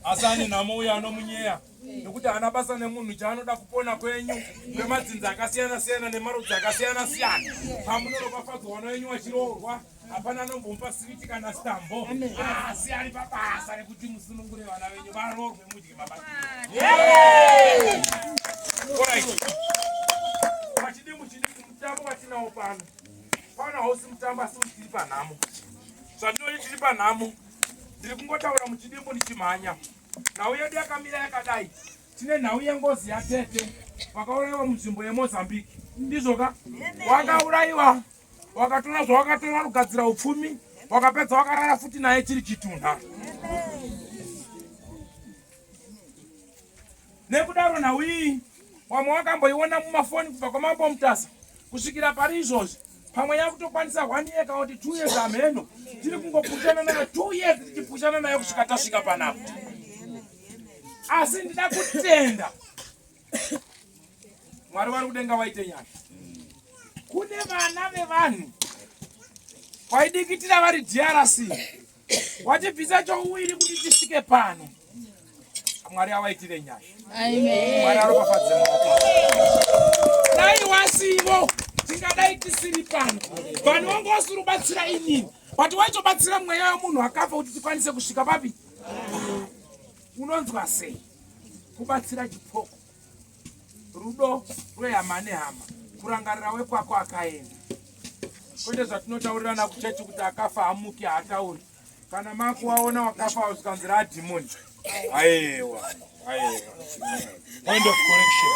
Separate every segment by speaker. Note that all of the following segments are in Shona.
Speaker 1: Asani namuya anomunyeya nekuti anabasa nemunhu chaanoda kupona kwenyu kwemadzinza akasiyana siyana nemarudzi akasiyana siyana pamunobafadzwa vana venyu vachiroorwa hapana anombomupa siriti kana stambo asi ari pabasa rekuti musunungure vana venyu varoorwe mudye mabasa. Mutambo watinawo pano pana hausi mutambo asi tiri panhamo zvandinoti tiri panhamo ndiri kungotaura muchidimbo ndichimhanya. Nhau yedu yakamira yakadai. Tine nhau yengozi yatete wakaurayiwa munzvimbo yeMozambique. Ndizvoka wakaurayiwa wakatora zvawakatora kugadzira upfumi wakapedza wakarara futi naye chiri chitunha. Nekudaro nhau iyi wamwe wakamboiona mumafoni kubva kwaMambo Mutasa kusvikira pari izvozvi pamwe yakutokwanisa 1 year kana kuti 2 years ameno tiri kungopushana nayo 2 years tichipushana nayo kusvika tasvika panapo. Asi ndida kutenda Mwari vari kudenga waite nyasha. Kune vana vevanhu vaidikitira vari DRC watibvisa chouwiri kuti tisvike pano. Mwari avaitire nyasha. Amen. Mwari aropafadze maoko. Dai wasivo tingadai tisiri pano. Vanhu vangu vasiri kubatsira inini. But waichobatsira mweya wemunhu akafa kuti tikwanise kusvika papi? Unonzwa sei? Kubatsira chipoko. Rudo rwehama nehama. Kurangarira wekwako akaenda. Kwete zvatinotaurirana kuchechi kuti akafa amuki haatauri. Kana makuwaona wakafa usikanzira adhimoni. Aiwa. Point of correction.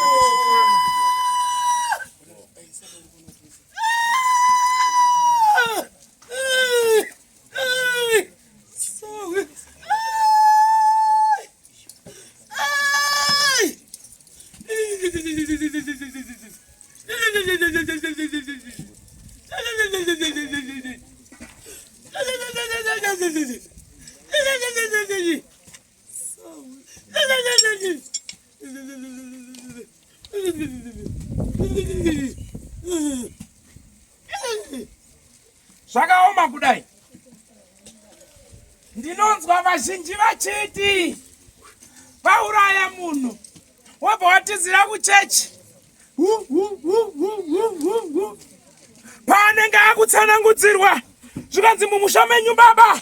Speaker 1: Zvakaoma kudai. Ndinonzwa vazhinji vachiti vauraya munhu wabva watizira kuchechi paanenge akutsanangudzirwa zvikanzi mumusha menyu baba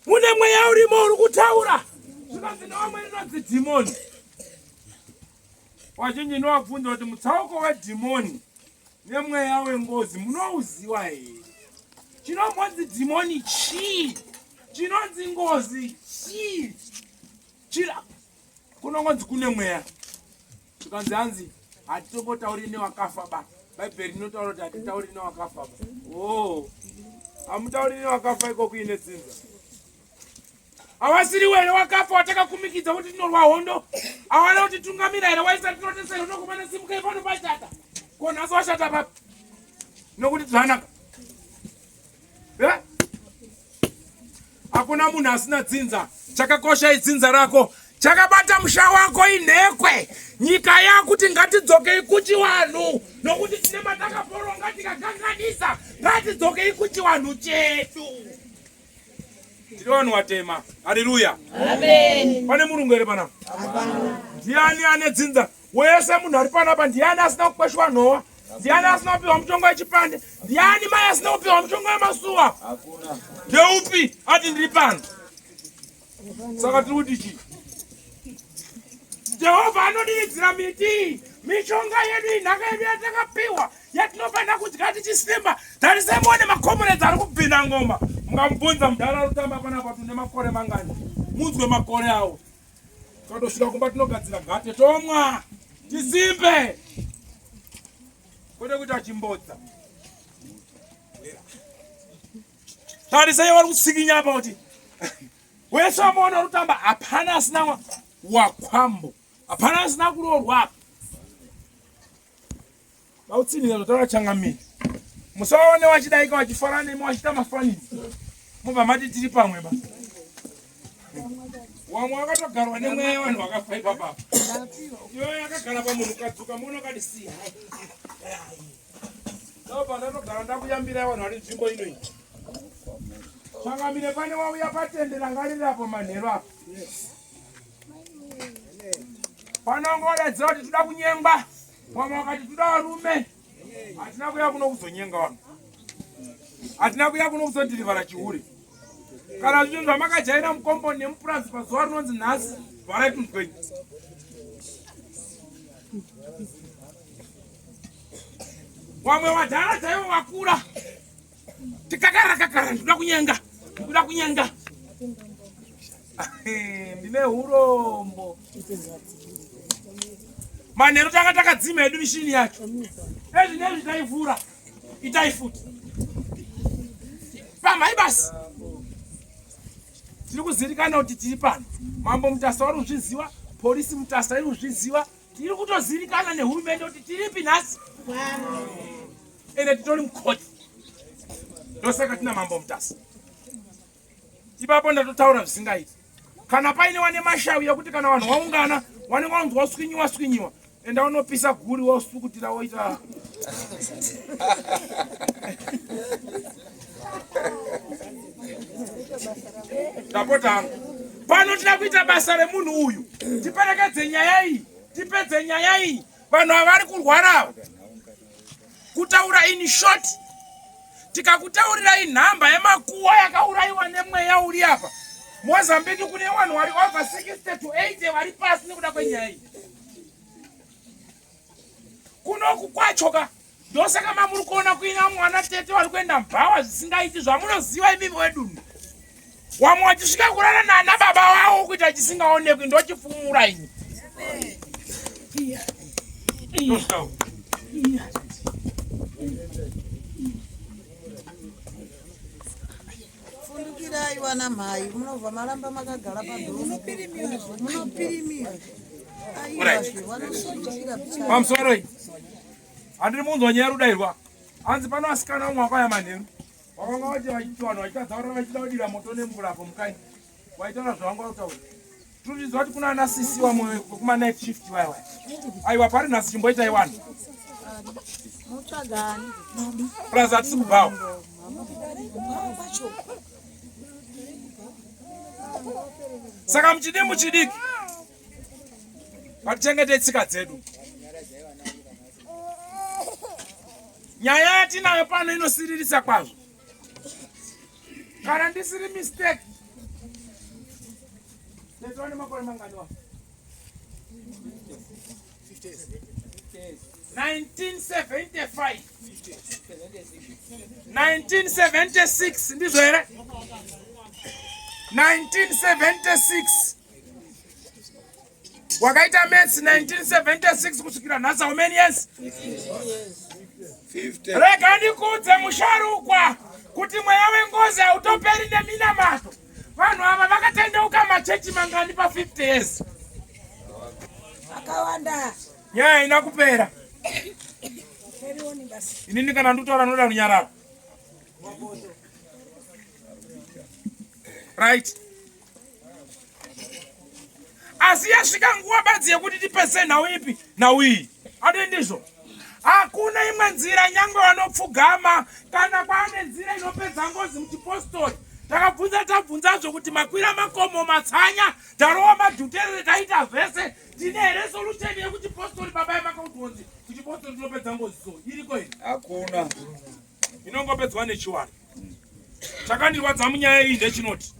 Speaker 1: mune mweya urimo uri kutaura zvikanzi nevamwe rinonzi dhimoni. Vazhinji ndovabvunza kuti mutsauko wedhimoni nemweya wengozi munouziva here? Chinonzi dhimoni chii? Chinonzi ngozi chii? Kunongonzi kune mweya. Zvikanzi hanzi hatitombotauri newakafa ba. Bhaibheri rinotaura kuti hatitauri newakafa ba. Oh, hamutauri newakafa iko kuine dzinza. Havasiri were wakafa watakakumikidza kuti tinorwa hondo. Hawana kuti tungamira here waisati tinotesera unokumana simuka ipano pashata. Ko nhasi washata papi? Nokuti zvanaka. Hakuna munhu asina dzinza. Chakakosha idzinza rako. Chakabata musha wako inhekwe. Nyika yakuti ngatidzokei kuchiwanhu. Nokuti tine matakaporonga tikakanganisa. Ngatidzokei kuchiwanhu chedu. Tiri vanhu vatema. Haleluya. Amen. Pane murungu here panapa? Hapana. Ndiani ane dzinza? Wese munhu ari panapa ndiani asina kukweshwa nhova? Ndiani asina kupiwa mutongo wechipande? Ndiani mai asina kupiwa mutongo wemasuwa? Hakuna. Ndeupi ati ndiri pano? Saka tiri kuti chii? Jehovha anodiridzira miti. Mishonga yedu inhaka yedu yatakapiwa yatinofanira kudya tichisimba. Tarisai muone makomoredzi ari kubvinda ngoma. Mungamubvunza mudhara rutamba panapa tune makore mangani. Munzwe makore awo. Katosvika kumba tinogadzira gate tomwa. Tisimbe. Kwete kuti achimbodza. Tarisai vari kutsikinya apa kuti wese wamuona rutamba hapana asina wakwambo. Hapana asina kuroorwa. Vautsinira zotaura changamiri. Musaone wachidaika wachifara nemi wachita mafanidzi. Mubva mati tiri pamwe ba. Wamwe wakatogarwa nemweya vanhu vakafa ipapa. Iwe yakagara pamunhu kadzuka muno kati siya. Ndobva ndatogara ndakuyambira vanhu vari nzvimbo ino iyi. Changamire pane wauya patendera ngarirapo manheru apo. Panongoredza kuti toda kunyengwa. Wamwe wakati toda varume. Hatina kuya kuno kuzonyenga vanhu. Hatina kuya kuno kuzodhirivhara chiuri. Kana zvichinzwa makajaira mukomboni nemupurazi pazuva rinonzi nhasi vharai tunzwenyu. Wamwe wadhara dzaivo wakura. Tikakara ndoda kunyenga. Ndoda kunyenga. Ndine hurombo. Manheru tanga takadzima hedu mishini yacho. Ezvinezvi taivhura. Itai futi. Pamhai basi. Tiri kuzirikana kuti tiri pano. Mambo mutasa vari kuzviziva. Polisi mutasa iri kuzviziva. Tiri kutozirikana nehurumende kuti tiripi nhasi. ene titori mukoti ndosaka tina mambo mutasi ipapo ndatotaura zvisingaiti kana paine wane mashawi yekuti kana vanhu vaungana wanenge wanzi waswinyiwa enda unopisa guri wasukutira woita ndapota pano tida kuita basa remunhu uyu tiperekedze nyaya iyi tipedze nyaya iyi vanhu avari kurwara kutaura in short tikakutaurirai nhamba yemakuwa yakaurayiwa nemweya uri apa Mozambique kune vanhu vari over 60 to 80 vari pasi nekuda kwenyaya iyi kunoku kwachoka ndosaka mamuri kuona kuina mwana tete vari kuenda mbhawa zvisingaiti zvamunoziva imimi wedunhu wamwe wachisvika kurara nana baba wavo kuita chisingaonekwi ndochifumura ini
Speaker 2: fundukirai wana mhai munobva maramba makagara padhoo munopirimiwa
Speaker 1: pamusoro iyi handiri munzwa nyaya rudairwa hanzi pano asikana umwe wakauya manheru wakanga vati vachiti vanhu vachitadzaurira vachida kudira moto nemvura apo mukanyi waitaura zvavanga kutaura tirichiziva kuti kuna ana sisi vamwe kwekuma night shift vaya aiwa pari nhasi chimboitai wani plus hatisi kubhawa saka muchidimbu chidiki ngatichengete tsika dzedu nyaya yatinayo pano inosiririsa kwazvo kana ndisiri mistake netoane makore manganiwa 1975 1976 ndizvo here 1976 wakaita maths 1976 kusvikira nhasi how many years? 50. Rega ndikudze musharukwa kuti mweya wengozi hautoperi neminamato vanhu ava vakatendeuka machechi mangani pa 50 years
Speaker 2: akawanda
Speaker 1: nyaya ina kupera inini kana ndutaura noda runyararo right asi yasvika nguva badzi yekuti tipese nhau ipi nhau iyi adi ndizvo hakuna imwe nzira nyangwe vanopfugama kana kwaane nzira inopedza ngozi muchipostori tabvunzazvo kuti makwira makomo matsanya tarowa madhuterere taita zvese tine here solution yekuchipostori baba yemakautonzi kuchipostori tinopedza ngozi so iriko iri
Speaker 3: hakuna
Speaker 1: inongopedzwa nechiwani chakandirwadza munyaya iyi ndechinoti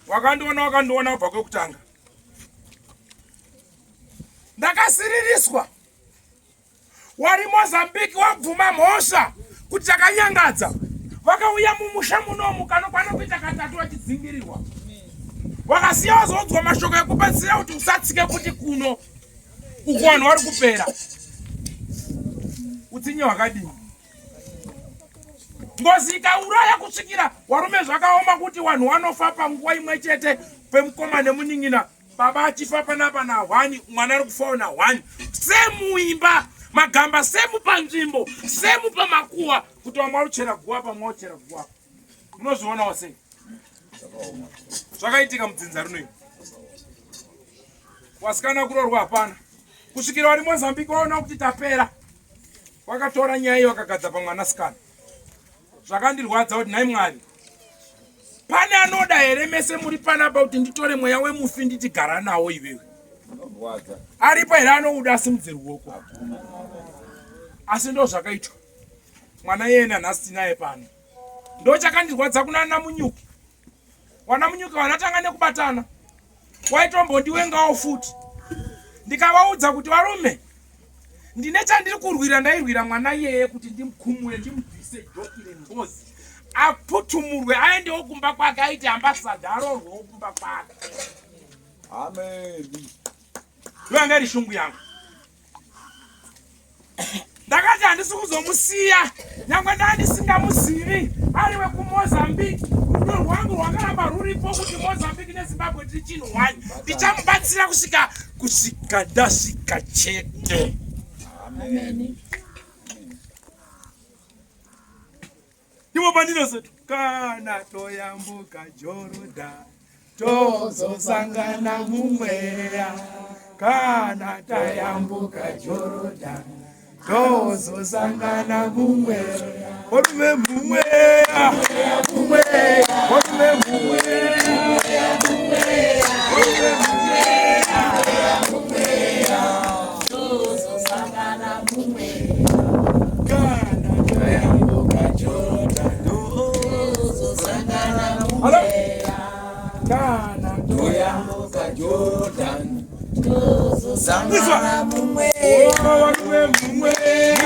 Speaker 1: wakandiona kubva kwekutanga ndakasiririswa wari Mozambique wabvuma mhosva kuti takanyangadza vakauya mumusha munomu kanokwana kuita katatu vachidzingirirwa vakasiya vazodzwa mashoko ekupedzisira kuti usatsike kuti kuno uku vanhu vari kupera utsinye hwakadini ngozi ikauraya kusvikira warume zvakaoma kuti vanhu vanofa panguva imwe chete pemukoma nemunin'ina baba achifa panapa nahwani mwana ari kufawo nahwani semuimba magamba semu panzvimbo semu pamakuwa kuti vamwe varuchera guwa pamwe varuchera guwa munozvionawo sei zvakaitika mudzinza rinoyi wasikana kurorwa hapana kusvikira vari Mozambique vaona kuti tapera wakatora nyaya iyi wakagadza pamwanasikana zvakandirwadza kuti nhai Mwari pane anoda here mese muri panapa kuti nditore mweya wemufi nditigara nawo iwewe aripo here anouda asimudze ruoko asi ndo zvakaitwa mwana yena nhasi tinaye pano ndo chakandirwadza kuna Namunyuki wanamunyuki vanatanga nekubatana waitombondiwengawo futi ndikavaudza kuti varume ndine chandiri kurwira ndairwira mwana iyeye kuti ndimkumure ndimubvise jokire ngozi aputumurwe aendewo kumba kwake aiti ambasadha arorwewo kumba kwake
Speaker 3: amen
Speaker 1: ndovanga iri shungu yangu ndakati handisi kuzomusiya nyangwe ndandisingamuzivi ari wekuMozambique rudo rwangu rwakaramba ruripo kuti Mozambique neZimbabwe tiri chinhu wani ndichamubatsira kusvika ndasvika chete.
Speaker 3: amen
Speaker 1: Ndipo pandinozoto kana toyambuka Jorodani tozosangana mumweya. Kana tayambuka Jorodani tozosangana mumweya. Orume mumweya. Orume mumweya. Tozosangana mumweya. Kana tayambuka Jorodani tozosangana mumweya. Kana toyambuka Jorodani tozosangana mumweya. Orume mumweya.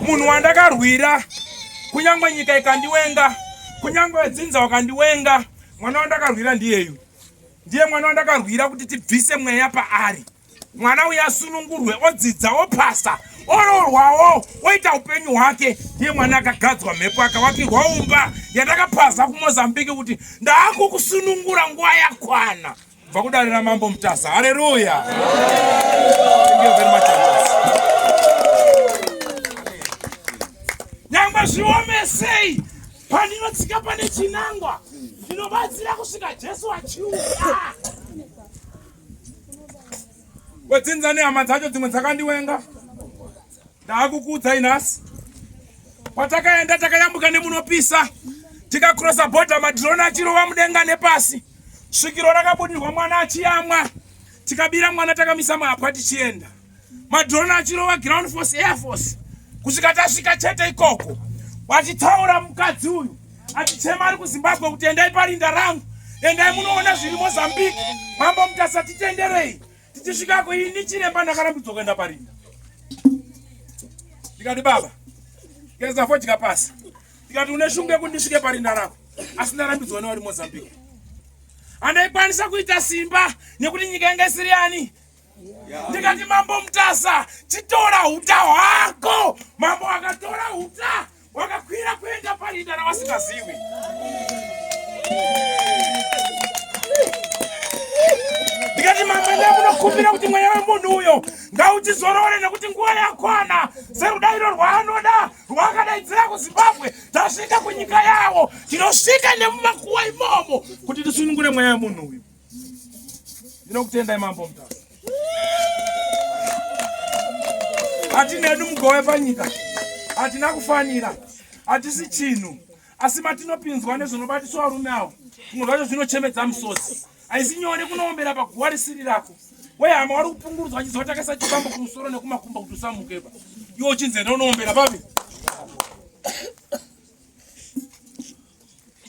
Speaker 1: Munhu wandakarwira kunyangwe nyika ikandiwenga, kunyangwe dzinza wakandiwenga, mwana wandakarwira ndiyeyu. Ndiye mwana wandakarwira kuti tibvise mweya paari. Mwana uya asunungurwe, odzidza, opasa, ororwawo, oita upenyu hwake. Ndiye mwana akagadzwa mhepo akavakirwa umba yandakapasa kuMozambique kuti ndaakukusunungura nguva yakwana. Bva kudarira Mambo Mutasa. Haleluya. Thank you very much. Nyangwe zviomesei pandinotsika pane chinangwa ndinobatsira kusvika Jesu achiuya. Wedzinza nehama dzacho dzimwe dzakandiwenga. Ndaakukuudzai nhasi. Patakaenda takayambuka nemunopisa. Tikakrosa bhodha madhironi achirova mudenga nepasi. Svikiro rakabudirwa mwana achiyamwa. Tikabira mwana takamisa mahapwa tichienda. Madhironi achirova ground force air force. Kusvika tasvika chete ikoko. Wachitaura mukadzi uyu. Achichema ari kuZimbabwe kuti endai parinda rangu. Endai munoona zviri Mozambique. Mambo Mutasa titenderei. Tichisvikako ini chiremba ndakarambidzwa kuenda parinda. Ndikati baba, ngeza fodya pasi. Ndikati une shungu kuti ndisvike parinda rako. Asi ndarambidzwa newari Mozambique. Andaikwanisa kuita simba nekuti nyika yange isiri yani. Ndikati Mambo Mutasa, chitora huta hwako. Mambo akatora huta, wakakwira kuenda parinda ravasikazivi. Ndikati mama ndamunokumbira kuti mweya wemunhu uyo ngauchizorore nekuti nguva yakwana. Serudairo rwaanoda rwakadaidzira kuZimbabwe, tasvika kunyika yavo. Tinosvika nemumakuwa imomo kuti tisunungure mweya wemunhu uyo. Ndinokutendai Mambo Mutasa. Hatina hedu mugove panyika. Hatina kufanira. Hatisi chinhu. Asi matinopinzwa nezvinobatiswa varume avo. Zvimwe zvacho zvinochemedza misodzi. Haisi nyore kunoombera paguva risiri rako. Wewe hama wari kupungurudzwa vachizotakasa chibambo kumusoro nekumakumba kuti usamukeba. Iwo uchinzenda unoombera papi.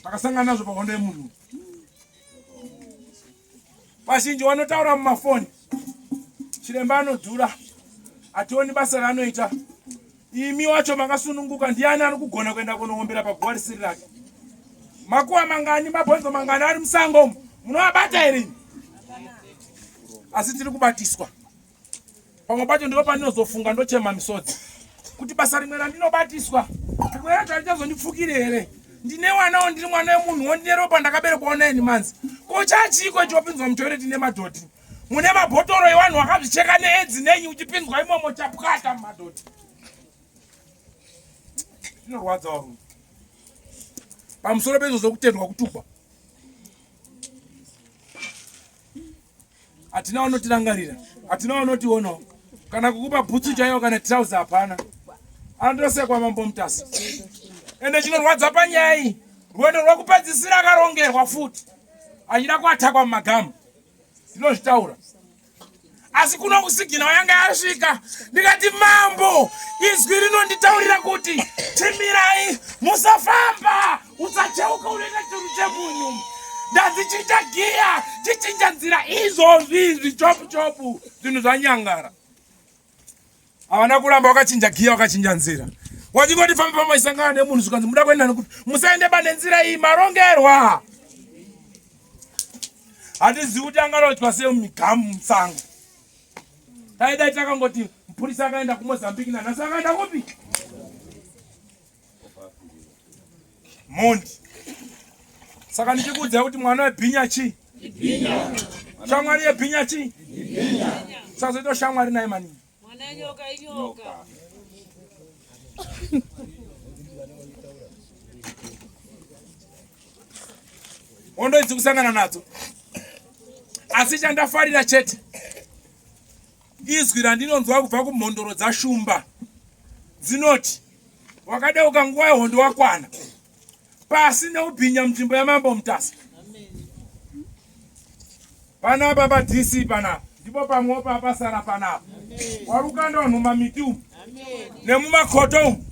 Speaker 1: Takasangana nazvo pahondo yemunhu. Vazhinji vanotaura mumafoni. Chiremba anodhura. Hationi basa raanoita. Imi wacho makasununguka, ndiani ari kugona kuenda kunoombera paguva risiri rake. Makuva mangani, mabhonzo mangani ari musango. Munovabata here? Asi tiri kubatiswa. Pamwe pacho ndipo pandinozofunga ndochema misodzi. Kuti basa rimwe randinobatiswa, rimwe racho harichazondipfukire here? Ndine wanawo ndiri mwana wemunhu, ndine ropa ndakaberekwawo naye manzi. Ko chachiko chopinzwa mutoireti nemadhoti? Mune mabhotoro evanhu vakazvicheka needzi nenyu uchipinzwa imomo chapwata mumadhoti. Zvinorwadza varume. Pamusoro pezvo zvokutendwa kutugwa. Hatina vanotirangarira. Hatina vanotionawo. Kana kukupa bhutsu chaiyo kana tirauza hapana. Andosekwa Mambo Mutasa. Ende chinorwadza panyaya iyi. Rwendo rwekupedzisira akarongerwa futi. Achida kuatakwa mumagamu. Ndinozvitaura. Asi kuno kusigina wayanga yasvika. Ndikati mambo, izwi rinonditaurira kuti timirai, musafamba, usacheuka unoita churu chemunyu. Ndadzichita giya, chichinja nzira izvozvi chopu chopu, zvinhu zvanyangara. Havana kuramba wakachinja giya wakachinja nzira. Wachingoti famba pamaisangana nemunhu zvikanzi muda kuenda nekuti musaende pane nzira iyi marongerwa. Hatizivi kuti angarodya sei mumigamu musango. Taidai takangoti mupurisa akaenda kuMozambique nanhasi akaenda kupi? Mondi. Saka ndichikuudzai kuti mwana webhinya chii? Shamwari yebhinya chi? Sazoito shamwari naye mani.
Speaker 3: Mwana nyoka inyoka.
Speaker 1: Ondo idzi kusangana nadzo. Asi chandafarira chete. Izwi randinonzwa kubva kumhondoro dzashumba. Dzinoti wakadeuka nguva yehondo wakwana. Pasi neubhinya munzvimbo yamambo Mutasa. Panapa pa DC panapa. Ndipo pamwe pasara panapa. Warukanda vanhu mumamiti umu. Nemumakoto umu.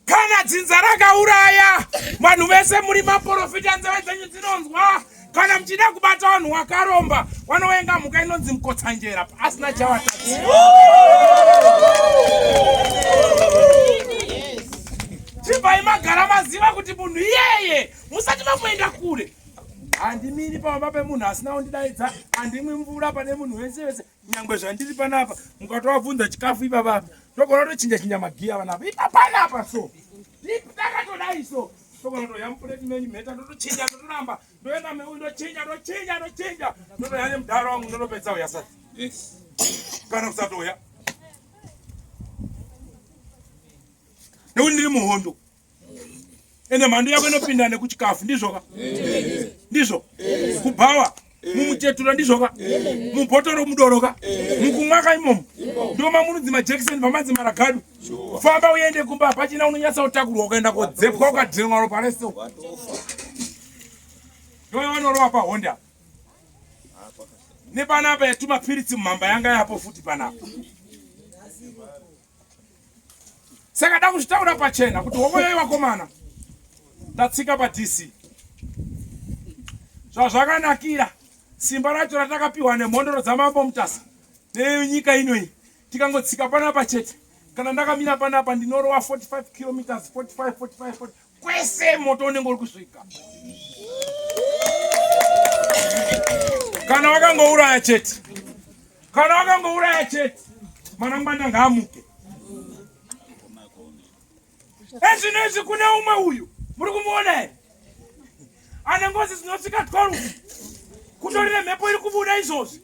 Speaker 1: Kana dzinza rakauraya vanhu vese muri maprofita nzeve dzenyu dzinonzwa. Kana mchida kubata vanhu wakaromba vanovenga mhuka inonzi mukotsanjera asina chavatadzi. Chibvai magara maziva kuti munhu iyeye musati mamuenda kure. Handimiri pamba pemunhu asina kundidaidza, handimwi mvura pane munhu wese wese. Nyangwe zvandiri panapa mukatovabvunza chikafu ipapa togona tochinja magiya vanapa ipapanapa so takatodai so togona toyamupureti menyu mheta ndotochinja totoramba ndoenda meu ndochinja ndotoya nemudhara wangu ndotopedza uya sati kana kusatoya nekuti ndiri muhondo ende mhando yako inopinda nekuchikafu ndizvoka ndizvo kubhawa mumuchetura ndizvoka mubhotoro mudoroka mukumwaka imomo ndo mamunudzi majekiseni pamadzi maragadu famba uende kumba pachina unonyatsa utakurwa ukaenda kodzepwa ukadhirinwa ropa reso ndovanorova pahonda nepanapa yatumapiritsi mumhamba yanga yapo futi panapa. Saka da kuzvitaura pachena kuti hokoyo vakomana ndatsika pa DC zvazvakanakira simba racho ratakapiwa nemhondoro dzamambo Mutasa nenyika inoyi tikangotsika panapa chete kana ndakamira panapa ndinorova 45 km 45 kwese moto unenge uri kusvika. Kana wakangouraya chete manangwana ngaamuke. Ezvinezvi kune umwe uyu muri kumuona here ane ngozi dzinosvika 12 kutorine mhepo iri kubuda izvozvi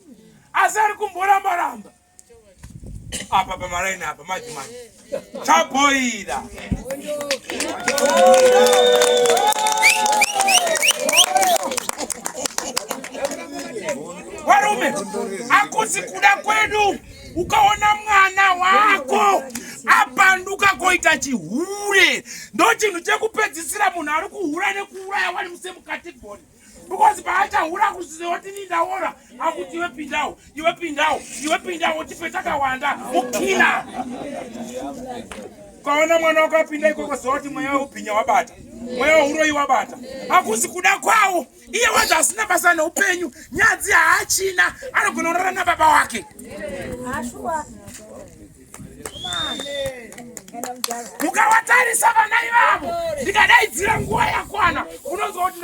Speaker 1: asi ari kumboramba apa pamaraini apa madzimai chabhoira varume akusi kuda kwedu ukaona mwana wako apanduka koita chihure ndo chinhu chekupedzisira munhu ari kuhura nekuuraya wari musemukategori because paachahura kusizoti nindaora akuti iwe pindawo tipetakawanda ukila ukaona mwana wakapinda ikoko zoti mweya weubhinya wabata mweya weuroyi wabata akusi kuda kwawo iye wanzi asina basa neupenyu nyadzi haachina anogona kurara nababa wake. Mukawatarisa vana ivavo ndikadaidzira nguva yakwana unonzwa kuti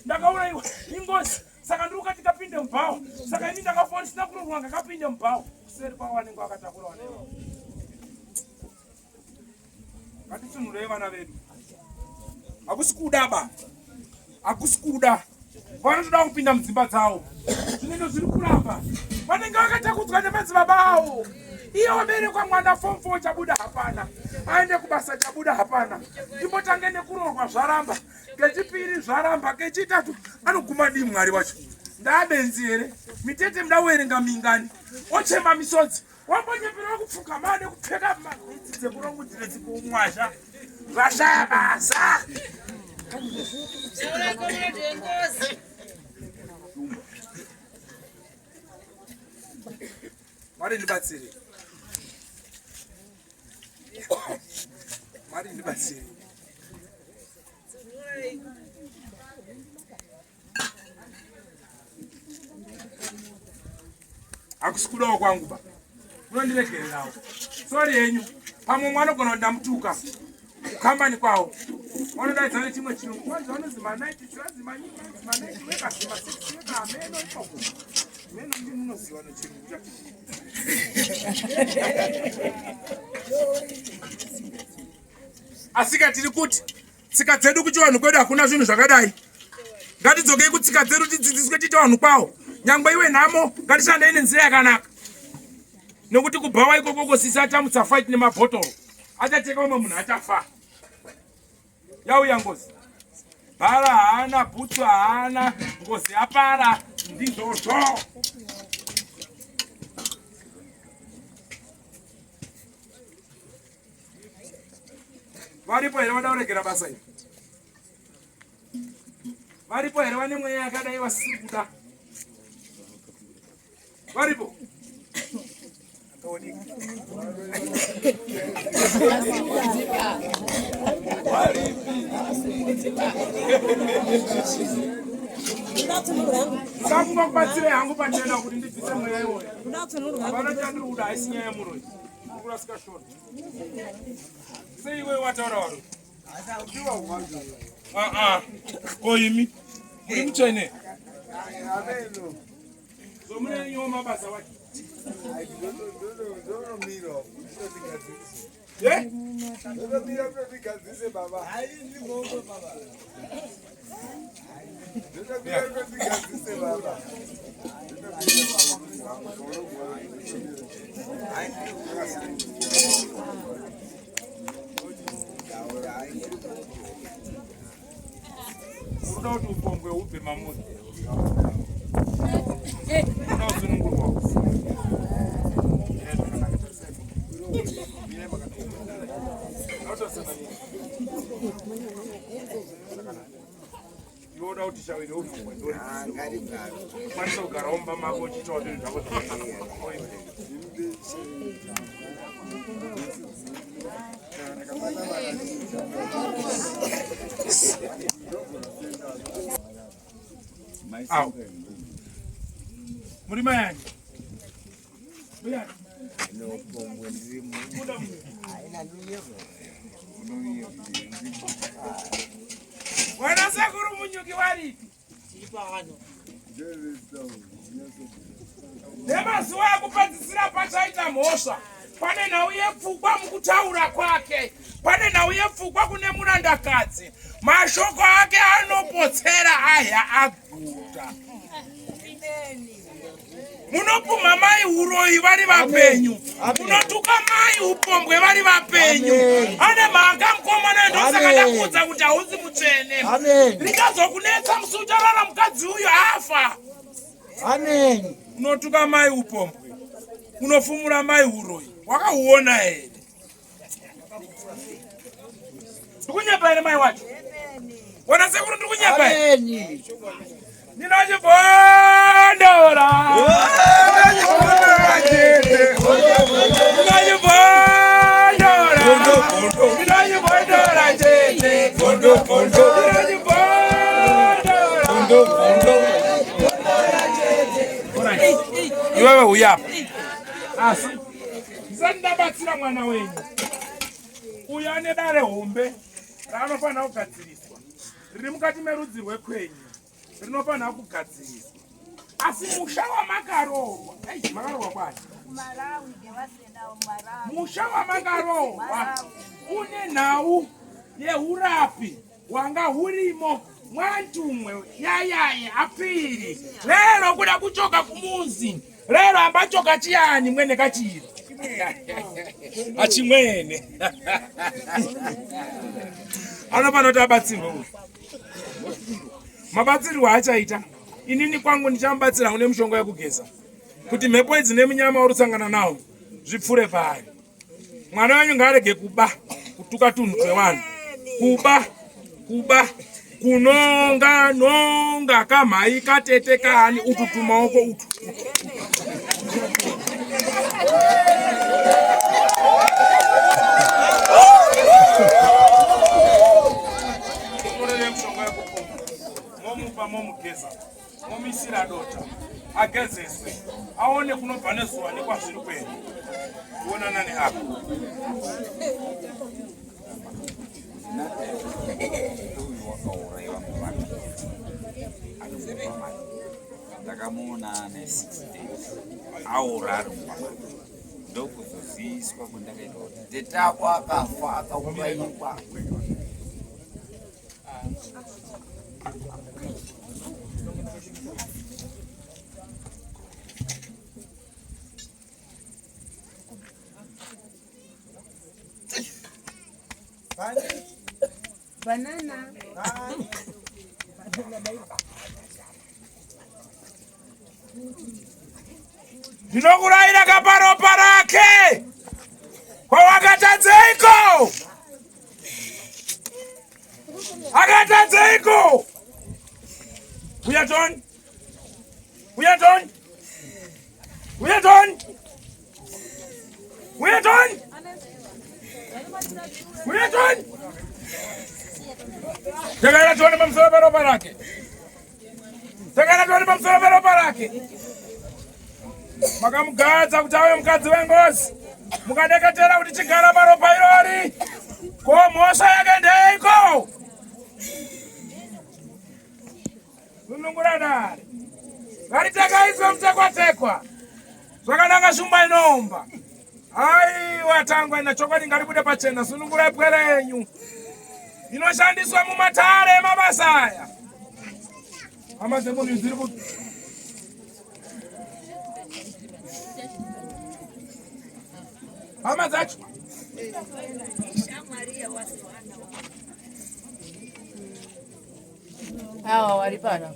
Speaker 1: ndakaurayiwa ingozi saka ndiri ukati kapinde mubhawa saka ini ndakafonisina kurorwa ngakapinde mubhawa kuseri kwavo vanenge vakatakura vana ivavo. Ngatisunurei vana vedu hakusi kuda vanotoda kupinda mudzimba dzavo zvinenge zviri kuramba vanenge vakatakudzwa nemadzibaba avo. Iye waberekwa mwana form 4 chabuda hapana aende kubasa chabuda hapana imbotange nekurorwa zvaramba kechipiri zvaramba kechitatu anoguma dii mwari wacho ndabenzi here mitete mudawerenga mingani ochema misodzi wambonyepera kupfuka mane kupfeka magwitsi dzekurongudzi dzikumwazha zvashaya basa. Mwari ndibatsire. Mwari ndibatsire. Akusikudawo kwangu ba. Unondiregererawo. Sorry yenyu. Pamwe mwana gona ndamutuka. Kukambani kwawo. Wanodaidza nechimwe chirungu. Wanozi manaiti chiranzi manyika manaiti weka zima 6 weka ameno ikoko. Meno ndi munoziva nechirungu chacho. Asika tiri kuti tsika dzedu kuchivanhu kwedu hakuna zvinhu zvakadai. Ngatidzokei kutsika dzedu tidzidziswe tiite vanhu kwawo. Nyangwe iwe nhamo ngatishandei nenzira yakanaka. Nokuti kubhawa ikoko sisi atamutsa fight nemabhotoro. Achateka umwe munhu achafa. Yauya ngozi. Bhara haana, bhutsu haana, ngozi yapara, ndizvozvo. Varipo here vada kuregera basa iri? Varipo here vane mweya yakadai vasiri kuda? Varipo? Sakumakubatsire hangu pachena kuti ndibvise mweya iwoyo. Havana chandiri kuda haisi nyaya yemuroi. Kurasika shona. Sei iwe wataura waro? Koimi. Muri muchene. Zomune nyo mabasa wacho. Unoda kuti upombwe ubve mamuzi. Unoda kuzunungurwa. Unoda kuti shawire uvhungwe ndori. Ukwanisa kugara umba mako uchitawo zvinhu zvako zvakanaka. Au. Muri mayani. Buyani. No pomwe ndimu. Haina nuyo. Wana sakuru munyuki wari. Ipa hano. Nemazuva ekupedzisira pachaita mhosva. Pane nhau yepfungwa mukutaura kwake. Pane nhau yepfungwa kune murandakadzi. Mashoko ake anopotsera ahya aguta. Munopuma mai uroi vari vapenyu. Munotuka mai upombwe vari vapenyu. Ane mhaka mukomana ndosaka ndakuudza kuti hausi mutsvene. Rikazokunetsa musi ucharara mukadzi uyu afa. Amen. Unotuka mai upombwe. Unofumura mai uroi. Wakahuona here? Ndikunyepa here mai wacho? Wana sekuru ndikunyepa here? Ndinachibondora. Iwewe uyapa. Asi. Zandabatsira mwana wenyu. Uyu ane dare hombe raanofanira kugadziriswa. Riri mukati merudzi rwekwenyu. Rinofanira kugadziriswa. Asi musha wamakarohwa. Makarohwa kwani? Musha wamakarohwa une nhau yeurapi wanga hurimo mwantumwe yayaye apiri. Lero kuda kuchoka kumuzi. Lero ambachoka chiani mwene kachiri. Achimwene. Anopano tabatsirwa uyu. Mabatsirwa achaita. Inini kwangu ndichamubatsira une mushonga yekugeza. Kuti mhepo idzi nemunyama urusangana nawo zvipfure pari. Mwana wanyu ngarege kuba kutuka tunhu twevanhu. Kuba kunonga kamhai katete kani utu maoko utu. Momugeza momisira dota agezeswe aone kunobva nezuva nekwazviri kwenu kuonana neapo.
Speaker 4: Ndakamuona ane 6 days aurari mumamata ndokuzoziswa kundakaita kuti tetakwa akafa akaurayikwa.
Speaker 2: Banana.
Speaker 1: Ndinokurayira kaparopa rake kwawakatadzeiko, akatadzeiko. Uyatoni, uyatoni, uyatoni, uyatoni, uyatoni. Tegera toni pamusoro peropa rake, tegera toni pamusoro peropa rake. Makamugadza kuti ave mukadzi wengozi, mukadeketera kuti chigara maropa irori. Ko mhosva yake ndeiko? Kunungura dare varitakaiswa mutekwa-tekwa zvakananga shumba inomba. Aiwa tangwa ina chokwadi ngaribude pachena. Sunungura pwere yenyu inoshandiswa mumatare emabasa aya. Hama dzemunhu dziri ku hama dzacho
Speaker 3: Hawa walipana.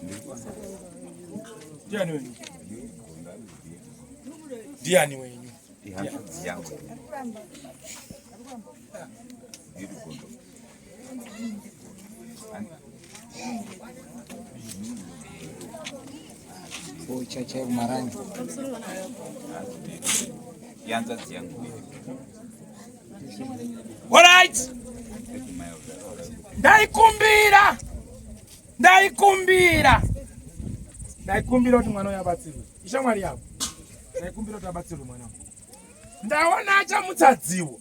Speaker 1: Ndiani wenyu? Ndiani wenyu?
Speaker 4: Chacha marani. Yanza ziyangu.
Speaker 1: All right. Ndaikumbira. Ndaikumbira kuti mwana yabatsirwe. Ishamwari yako. Ndaikumbira kuti abatsirwe mwana. Ndaona achamutsadziwo.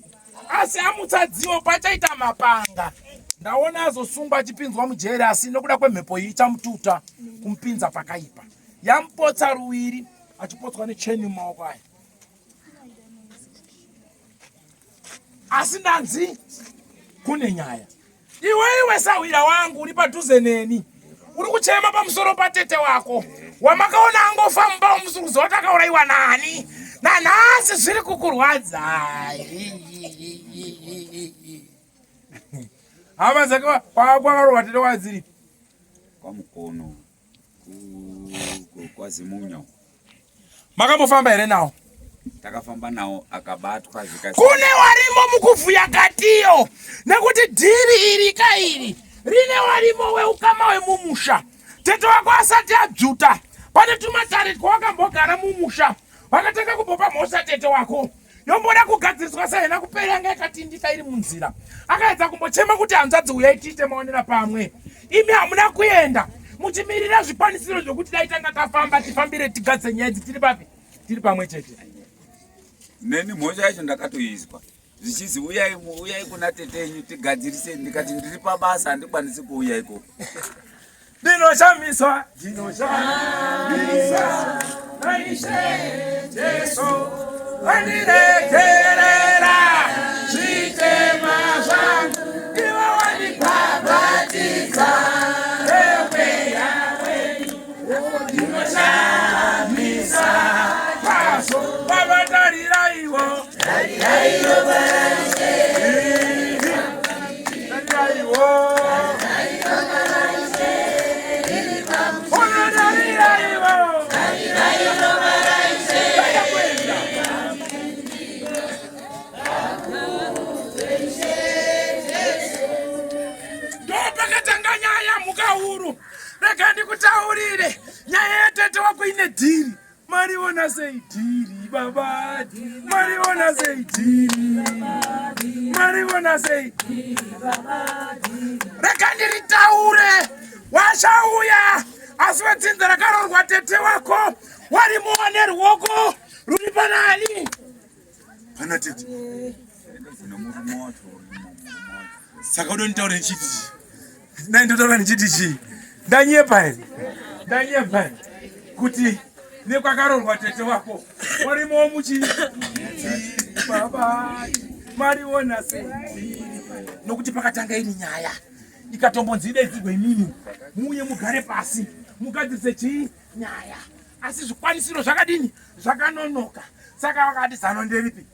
Speaker 1: Asi amutsadziwo pachaita mapanga. Ndaona azosungwa achipinzwa mujeri asi nokuda kwemhepo iyi ichamututa kumpinza pakaipa. Yamupotsa ruwiri achipotswa necheni mumaoko aya. Asi ndanzi kune nyaya. Iwe sawira wangu uri padhuze neni. Uri kuchema pamusoro patete wako. Wamakaona angofa mumba musuruzo takauraiwa nani. Nanhasi zviri kukurwadza. Hama dzake kwakarwa tete wadziri.
Speaker 4: Kwamukono. Kwazimunyo.
Speaker 1: Makambofamba here nawo?
Speaker 4: Takafamba nawo akabatwa zvikasi.
Speaker 1: Kune warimo mukuvhuya gatiyo nekuti dhiri iri kairi rine warimo weukama wemumusha. Tete wako asati adzuta pane tumatare twawakambogara mumusha wakatanga kumbopa mhosva tete wako yomboda kugadziriswa saina kupera nga yakatindika iri munzira. Akaedza kumbochema kuti hanzvadzi uyai tiite maonera pamwe. Imi hamuna kuenda muchimirira zvikwanisiro zvokuti dai tanga tafamba tifambire tigadze nyaya tiri papi tiri pamwe chete.
Speaker 4: Neni mhosva yacho ndakatoizwa. Zvichizi uyai kuna tete yenyu tigadzirise, ndikati ndiri pabasa handikwanisi kuuya ikoko.
Speaker 1: Ndinoshamiswa naishe Jesu wandiregerera zvitema zvangu iwe wandibhabhatidza nemweya wenyu. Ndinoshamisa kwazvo wavatarirayiwo ndopakatanga nyaya mukauru. Rega ndikutaurire nyaya yatete wako ine dhiri. Mariona sei dhiri baba, mariona sei dhiri, mariona sei baba. Rega ndiritaure washauya asi wedzinza rakarorwa tete wako warimo neruoko ruri panani pana tete. Saka udonitaure ndichiti nai ndotaura ndichiti chii? Ndanyepa here kuti nekwakarorwa tete wako urimo muchi baba mariona sei nokuti pakatanga iri nyaya ikatombonzidaidzirwe imimi muye mugare pasi mugadzirise chii nyaya asi zvikwanisiro zvakadini zvakanonoka saka vakati zano nderipi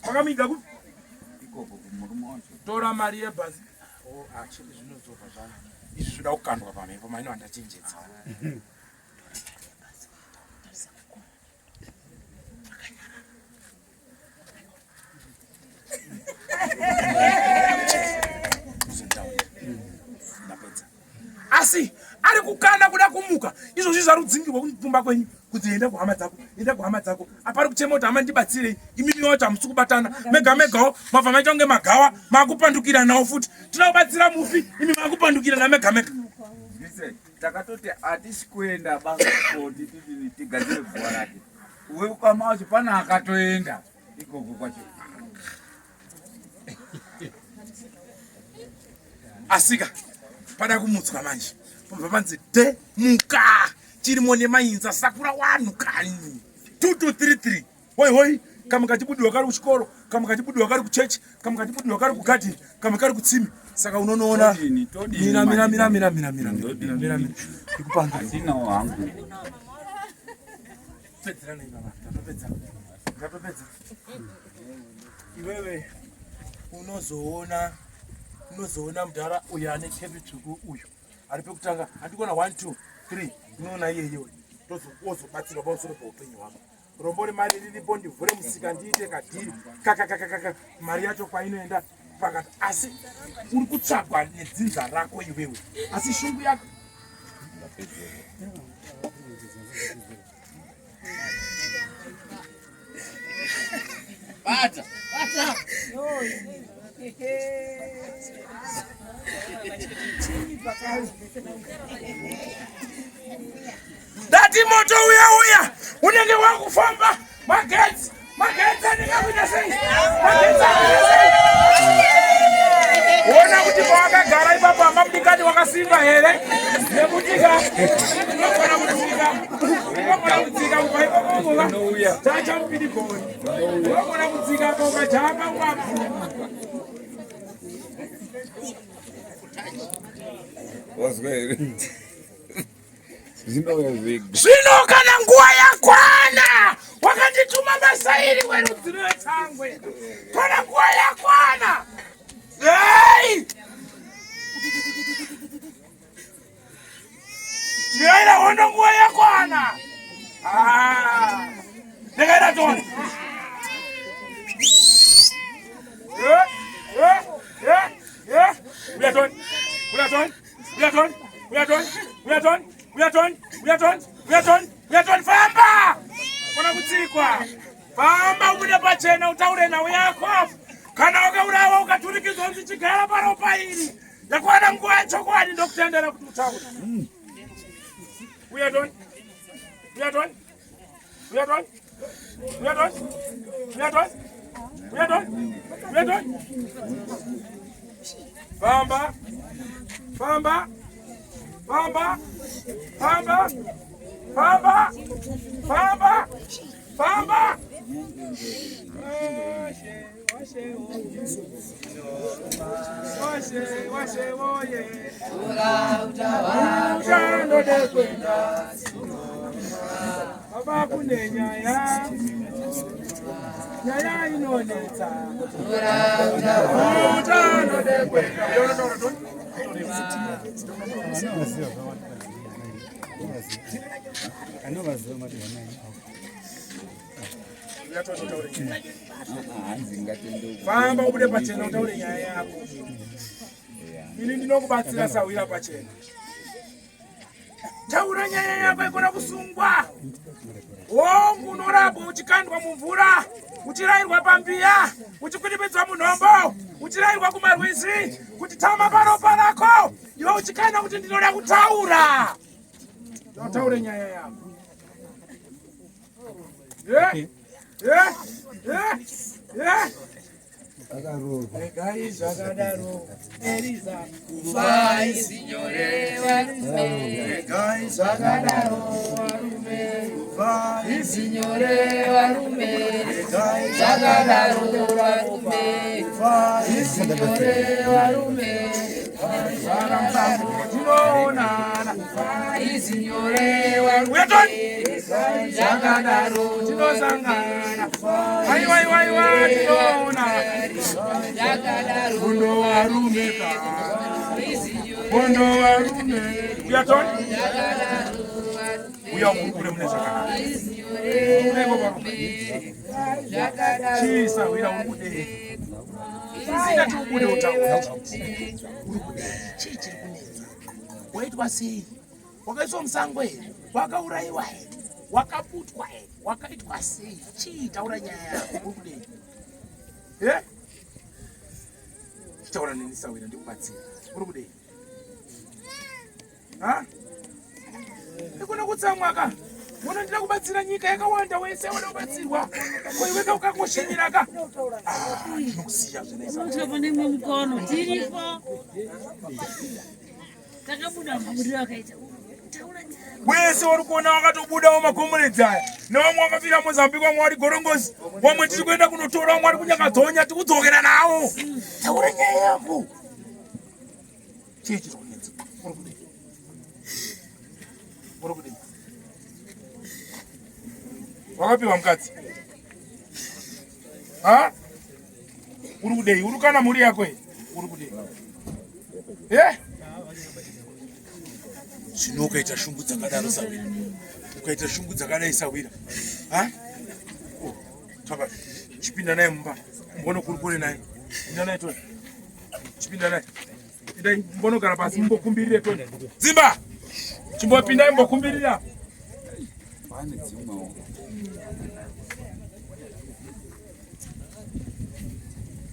Speaker 1: vakamiga ku tora mari yebhazi achili zvinozova zvana izvi zvida kukandwa pamhepo maino handachenjedza asi ari kukanda kuda kumuka izvozvi zvarudzingirwa kupfumba kwenyu kuti enda kuhama dzako apari kuchema kuti hama ndibatsirei imimi wacho hamusi kubatana mega megawo mabva maita kunge magawa makupandukira nawo futi tinoda kubatsira mufi imi makupandukira namega mega
Speaker 4: takatoti hatisi kuenda basa koti tigadzire bhuwa rake uwe ukama wacho pana akatoenda ikoko kwacho
Speaker 1: asika pada kumutswa manje pabva panzi de muka chirimo nemainza sakura wanhu kanyi 2 to 3 hoi hoi kama kachibudiwa kari kuchikoro kama kachibudiwa kari kuchechi kama kachibudiwa kari kugadhini kama kari kutsimi saka unonoona mira ikupanga
Speaker 4: ndinawo hangu
Speaker 1: pedzerana baba ndatopedza iwewe unozoona mudhara uyu ane kepi tsvuku uyu ari pekutanga handikuona 1 2 3 unoona iyeyo wozobatsirwa pamusoro peupenyu hwako rombo remari riripo ndivhure musika ndiite kadhiri kakakakakaka mari yacho kwainoenda pakati asi uri kutsvagwa nedzinza rako iwewe asi shungu yako bata dati moto uya unenge wakufamba magetsi anengakuita sei ona kuti pawakagara ipapo hamabudikani wakasimba here nekutika unogona kudzika ukaipakomoka chachamupidikoni unogona kudzika kokajamba kwapu zvino kana nguva yakwana wakandituma masairi werudziro wetsangwe kana nguva yakwana ndikaita hondo nguva yakwana ndikaita toni famba kona kutsikwa famba ubude pachena utaure nawo yako kana ukaurawa ukaturikidzwa uchichigara paropa iri yakwana nguva yechokwadi ndokutendera kuti utaure famba famba famba famba famba famba famba washe woye utando dekwenda baba kune nyaya inonetsa utando dekwenda famba ubude pachena utaure nyaya yako ini ndinokubatsira sawira pachena taura nyaya yako ikona kusungwa wongu unorapwa uchikandwa mumvura uchirayirwa pambiya uchikwidipidzwa munhombo uchirayirwa kumarwizi kuti tama paropa rako iwe uchikana kuti ndinoda kutaura taure nyaya yako Regai zvakadaro Eliza
Speaker 3: Kufai signore varume.
Speaker 1: Regai zvakadaro varume
Speaker 3: Kufai signore varume. Zvakadaro varume. Kufai signore varume.
Speaker 1: Zvakamusambo tinoonana
Speaker 3: Kufai signore varume.
Speaker 1: Uyatoni
Speaker 3: Zvakadaro
Speaker 1: tinosangana Aiwa tinoonana
Speaker 3: Zvakadaro
Speaker 1: Bondo varume Bondo varume Uyatoni Uya mukure mune zvakanaka Chisa uya ukude Sina tubude utaura Chii chiri kunetsa Waitwa sei Wakaiswa musango here Wakauraiwa here Wakaputwa here Wakaitwa sei Chii taura nyaya yako Urikudei Chitaura neni Sawira ndikubatsira Urikudei Ndikuna kutsamwaka Unondida kubatsira nyika yakawanda wese wada kubatsirwa Koiweka ukangoshinyiraka Ndinokusiya zvinesa
Speaker 5: Unotopa nemwe mukono tiripo takabuda maburi wakaita taura
Speaker 1: wese uri kuona wakatobudawo makomuredzi aya nevamwe vakafira Mozambique vamwe vari gorongosi vamwe tiri kuenda kunotora vamwe vari kunyakadzonya tikudzokera navo taura nyaya yako chii chiri kunetsa uri kudei wakapiwa mukadzi uri kudei uri kana mhuri yako here uri kudei zvino ukaita shungu dzakadaro Sawira ukaita shungu dzakadai Sawira Taba chipinda naye mumba mbono kurikure naye inda naye Toni chipinda naye idai mbono gara pasi mumbokumbirire Toni Dzimba chimbopindai mumbokumbirira
Speaker 4: pane dzimwewo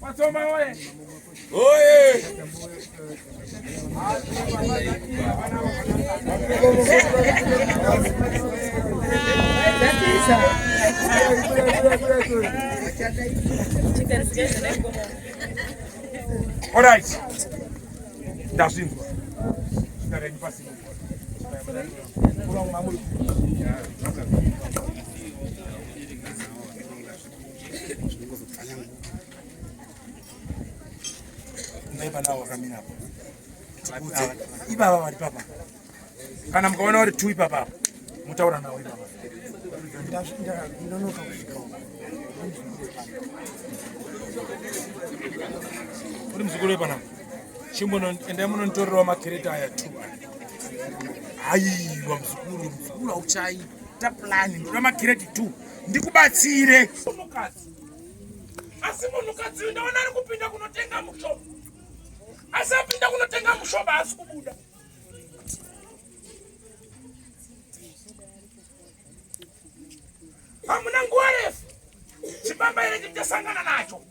Speaker 1: Matsoma oye All right. Ndazvinzwa. Ndakani pasi. Ndaiba nawo wakamira hapo. Ibaba vari papa. Kana mkaona vari tu ipapa. Mutaura nawo ipapa. Ndinonoka kusvika. Uri muzukuru pana. Chimbono endai munonitorerawo makereta aya 2. Aiwa muzukuru auchai. Taplani ndoda makereti 2. Ndikubatsire. Asi munhukadzi ndaona ari kupinda kunotenga mushoba. Asapinda kunotenga mushoba asi kubuda. Hamuna nguva refu. Chibamba ere chitasangana nacho.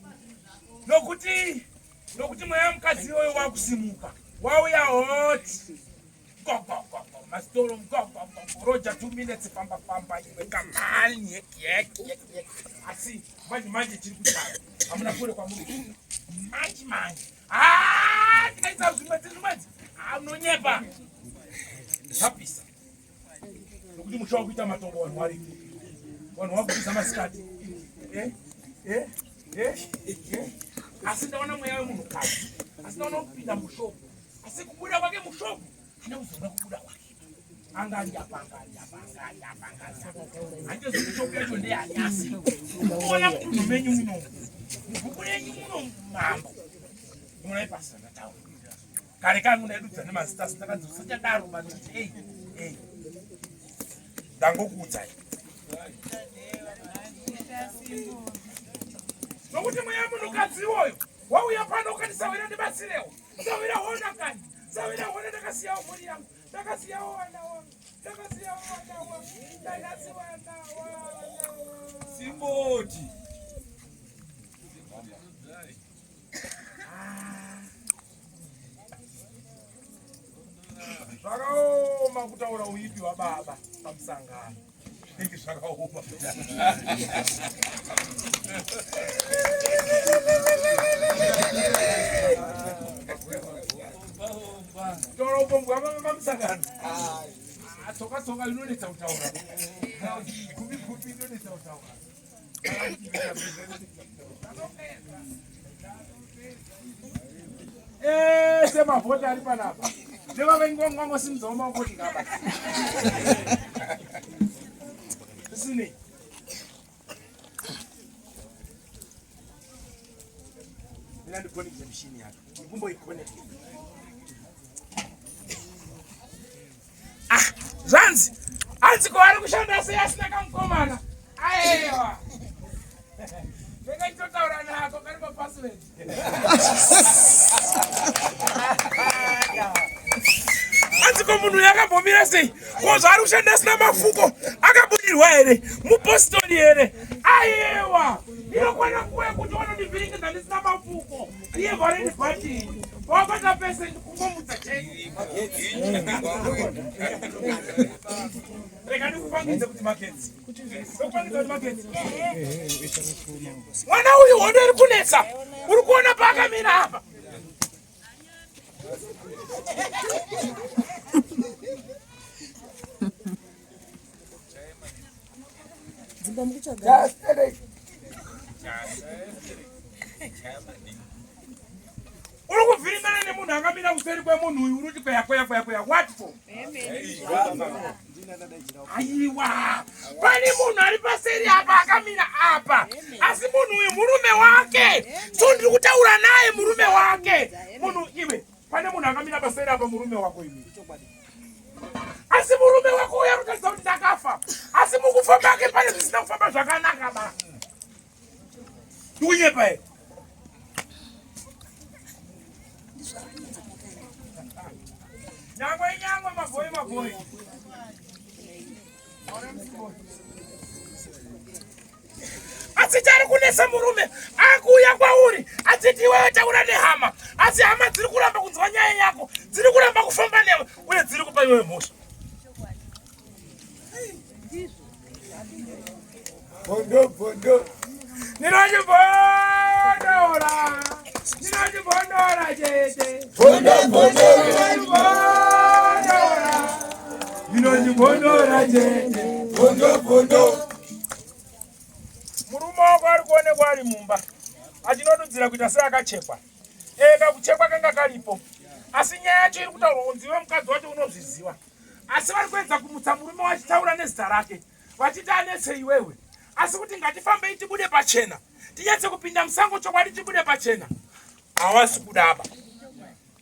Speaker 1: Nokuti mweya mukadzi oyo wakusimuka. Wauya hoti. Mastoro roja 2 minutes pamba iwe kamali yek. Asi manje chiri kutara. Hamuna kule kwa Mungu. Manje. Kaisa zvimwedzi. Unonyepa. Zapisa. Nokuti mushawa kuita matombo wanhu vari. Wanhu wakuisa masikati. Asi ndaona mweya wemunhukadzi. Asi ndaona kupinda mushopu. Asi kubuda kwake mushopu. Anozoona kubuda kwake. Anganyapa. Andizo mushopu yacho ndeyanyasi. Kuona munhu menyu muno. Mukurenyu muno mambo. Munai pasa ndataura. Kare kangu ndaidudza nemazita sindakanzi usachadaro manoti ndangokuudzai. Nokuti mweya munhukadzi iwoyo wauya pano ukati Sawira ndibatsirewo. Sawira hona kani. Sawira hona ndakasiyawo mhuri yangu. Ndakasiyawo vana vangu. Simboti. Zvakaoma kutaura uipi wababa pamusangano. Zvakaoma. Torobombwa vamusangano. Tsoka inonetsa kutaura. Kupi inonetsa kutaura. Semavhoti ari panapa. Ndevavengongwango simudzawo mavhoti ngapa. Sine. Mina ndikonekta mishini yako. Ndikumboikonekta. Zvanzi. Anzi kwari kushanda sei asina kamukomana. Aiwa. Ndakaitotaura nako kari papassword. Anzi ko munhu yakambomira sei? Ko zvari kushanda asina mafuko. Akabudirwa here? Mupostori here? Aiwa. Inokwana kuwe kuti vanondivhiringidza ndisina mafuko. Iye vareni bhatini. Wakata pese ndikungomutsa cheni. Rega ndikupangidze kuti magetsi. Ndokupangidza kuti magetsi. Mwana uyu hondo iri kunetsa. Uri kuona paakamira apa. Uri kuvhiringana nemunhu akamira kuseri kwemunhu uyu uri kuti kweya what for? Aiwa, pane munhu ari paseri apa akamira apa. Asi munhu uyu murume wake. So ndiri kutaura naye murume wake. Munhu iwe, pane munhu akamira paseri apa murume wako iwe. Asi murume wako uya kutaridza kuti ndakafa. Asi mukufamba ake pane zvisina kufamba zvakanaka ba. Ndikunyepa here. Nyangwe mabhoyi. Asi chari kunesa murume akuuya kwauri achiti iwewe taura nehama. Asi hama dziri kuramba kunzwa nyaya yako. Dziri kuramba kufamba newe uye dziri kupa iwewe mhosva. Bondo. Ninachibondora chete. Bondo. Murume wako ari kuonekwa ari mumba. Achinodudzira kuita seakachekwa. Kakuchekwa kanga karipo. Asi nyaya yacho iri kutaurwa kunzi iwe mukadzi wacho unozviziva. Asi vari kuedza kumutsa murume wachitaura nezita rake. Vachiti anetse iwewe. Asi kuti ngatifambei tibude pachena. Tinyatse kupinda musango chokwadi tibude pachena. Hawasi kudaba.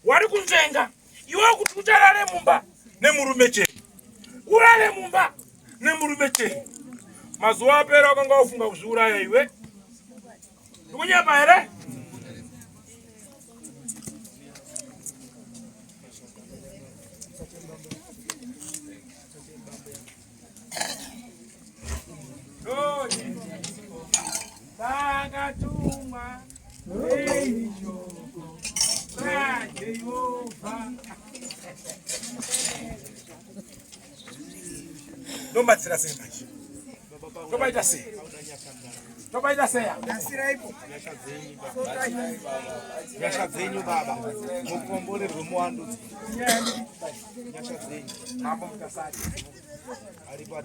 Speaker 1: Wari kunzvenga. Iwe kuti ucharare mumba nemurume chete. Urare mumba nemurume chete. Mazuva apera wakanga ufunga kuzviuraya iwe. Ndikunyepa here? Takatumwa eishoko raJehovha. Ndombatsira sei manje? Tobaita sei? Tobaita sei? Nasiraipo. Nyasha dzenyu baba. Mukomborerwe muwandu. Nyasha dzenyu. Hapo mtasadi.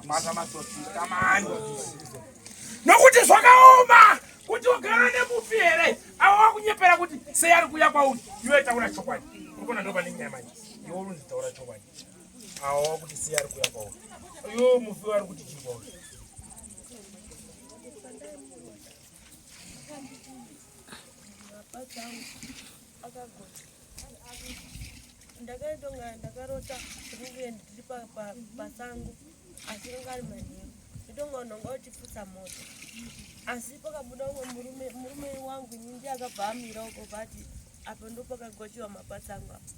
Speaker 1: Mata masoti kamanyo. Nokuti zvakaoma kuti ugara nemufi here. Ava vakunyepera kuti sei ari kuuya kwauri. Iwe taura chokwadi. Urikona ndopa nenyaya manje. Iwe urunzi taura chokwadi. Ava kuti sei ari kuuya kwauri. Iwe mufi ari kuti chii kwauri.
Speaker 6: Ndakarota ndiri pasango asi ngari manheru ndongoona ngotipfuta moto asi pakabuda umwe murume wangu ndiye akabva amira uko pati apo ndo pakagochiwa mapasango apo.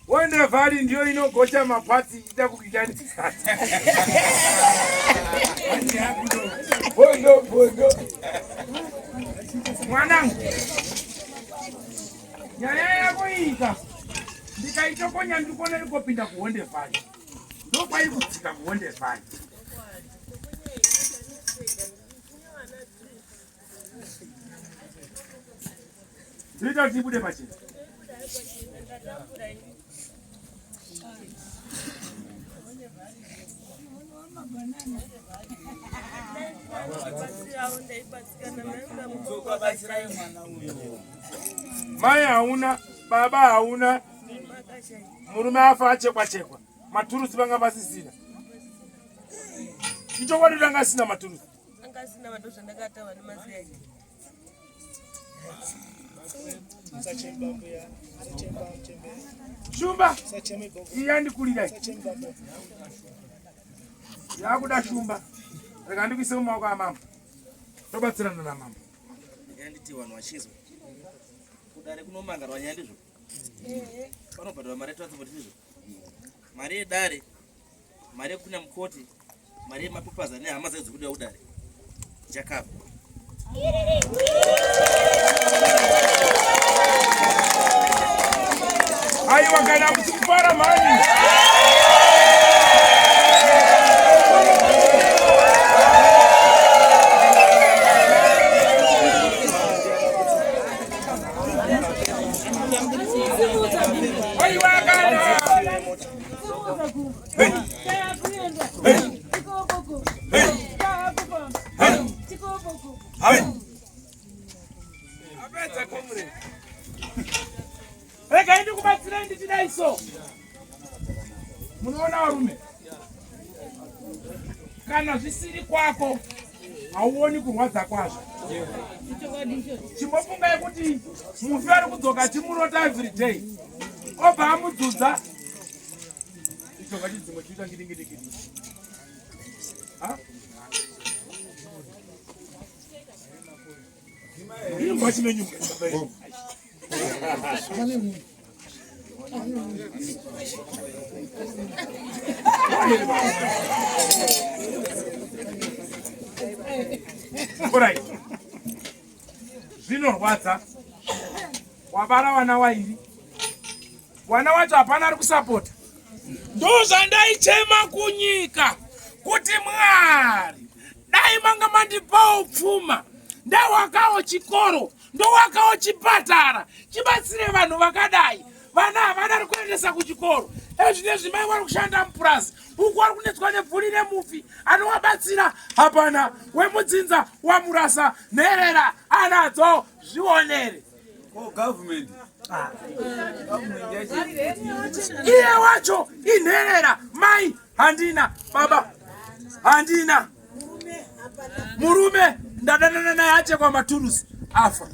Speaker 1: Wende vhari ndiyo inogocha mapatsi ita kukuitani. Bondo. Mwanangu. Nyaya yako ika. ndikaitokonya ndikona ikopinda kuhonde fanya ndokwai kudzika kuhonde fanya zvinoita kuti ibude pachena mai hauna baba hauna murume afa achekwa maturusi vanga vasisina ichokwadi kuti anga asina maturusi shumba iyandikulirai yakuda shumba reka ndikuise mumaoko amama tobatsirana namama
Speaker 7: yanditi vanhu vachizwa kudare kunomangarwa nyaya ndizvo panobhadharwa mari yetransport mari yedare mari yekupinda mukoti mari yemapepazi nehama dzedzo kuda kudare jakava
Speaker 1: aiwa kana kuti kufara mani rega indi kubatsira ndichidaiso munoona varume kana zvisiri kwako hauoni kurwadza kwazvo chimbofungai kuti mufi ari kudzoka chimurota everyday obva amudzudza ichoka chidzimwe chiita ngidingidikidi imbwa chinenyumba Alright. Zvinorwadza. Wabara vana vairi. Vana vacho hapana ari kusapota. Ndozvandaichema kunyika kuti Mwari dai manga mandipawo pfuma ndawakawo chikoro ndowakawo chipatara chibatsire vanhu vakadai. Vana havana ari kuendesa kuchikoro. Ezvinezvi mai vari kushanda mupurazi uku vari kunetswa nebvuri remufi anovabatsira hapana wemudzinza wamurasa nherera anadzo zvionere iye wacho inherera mai handina baba handina murume ndadanana naye achekwa maturusi afa.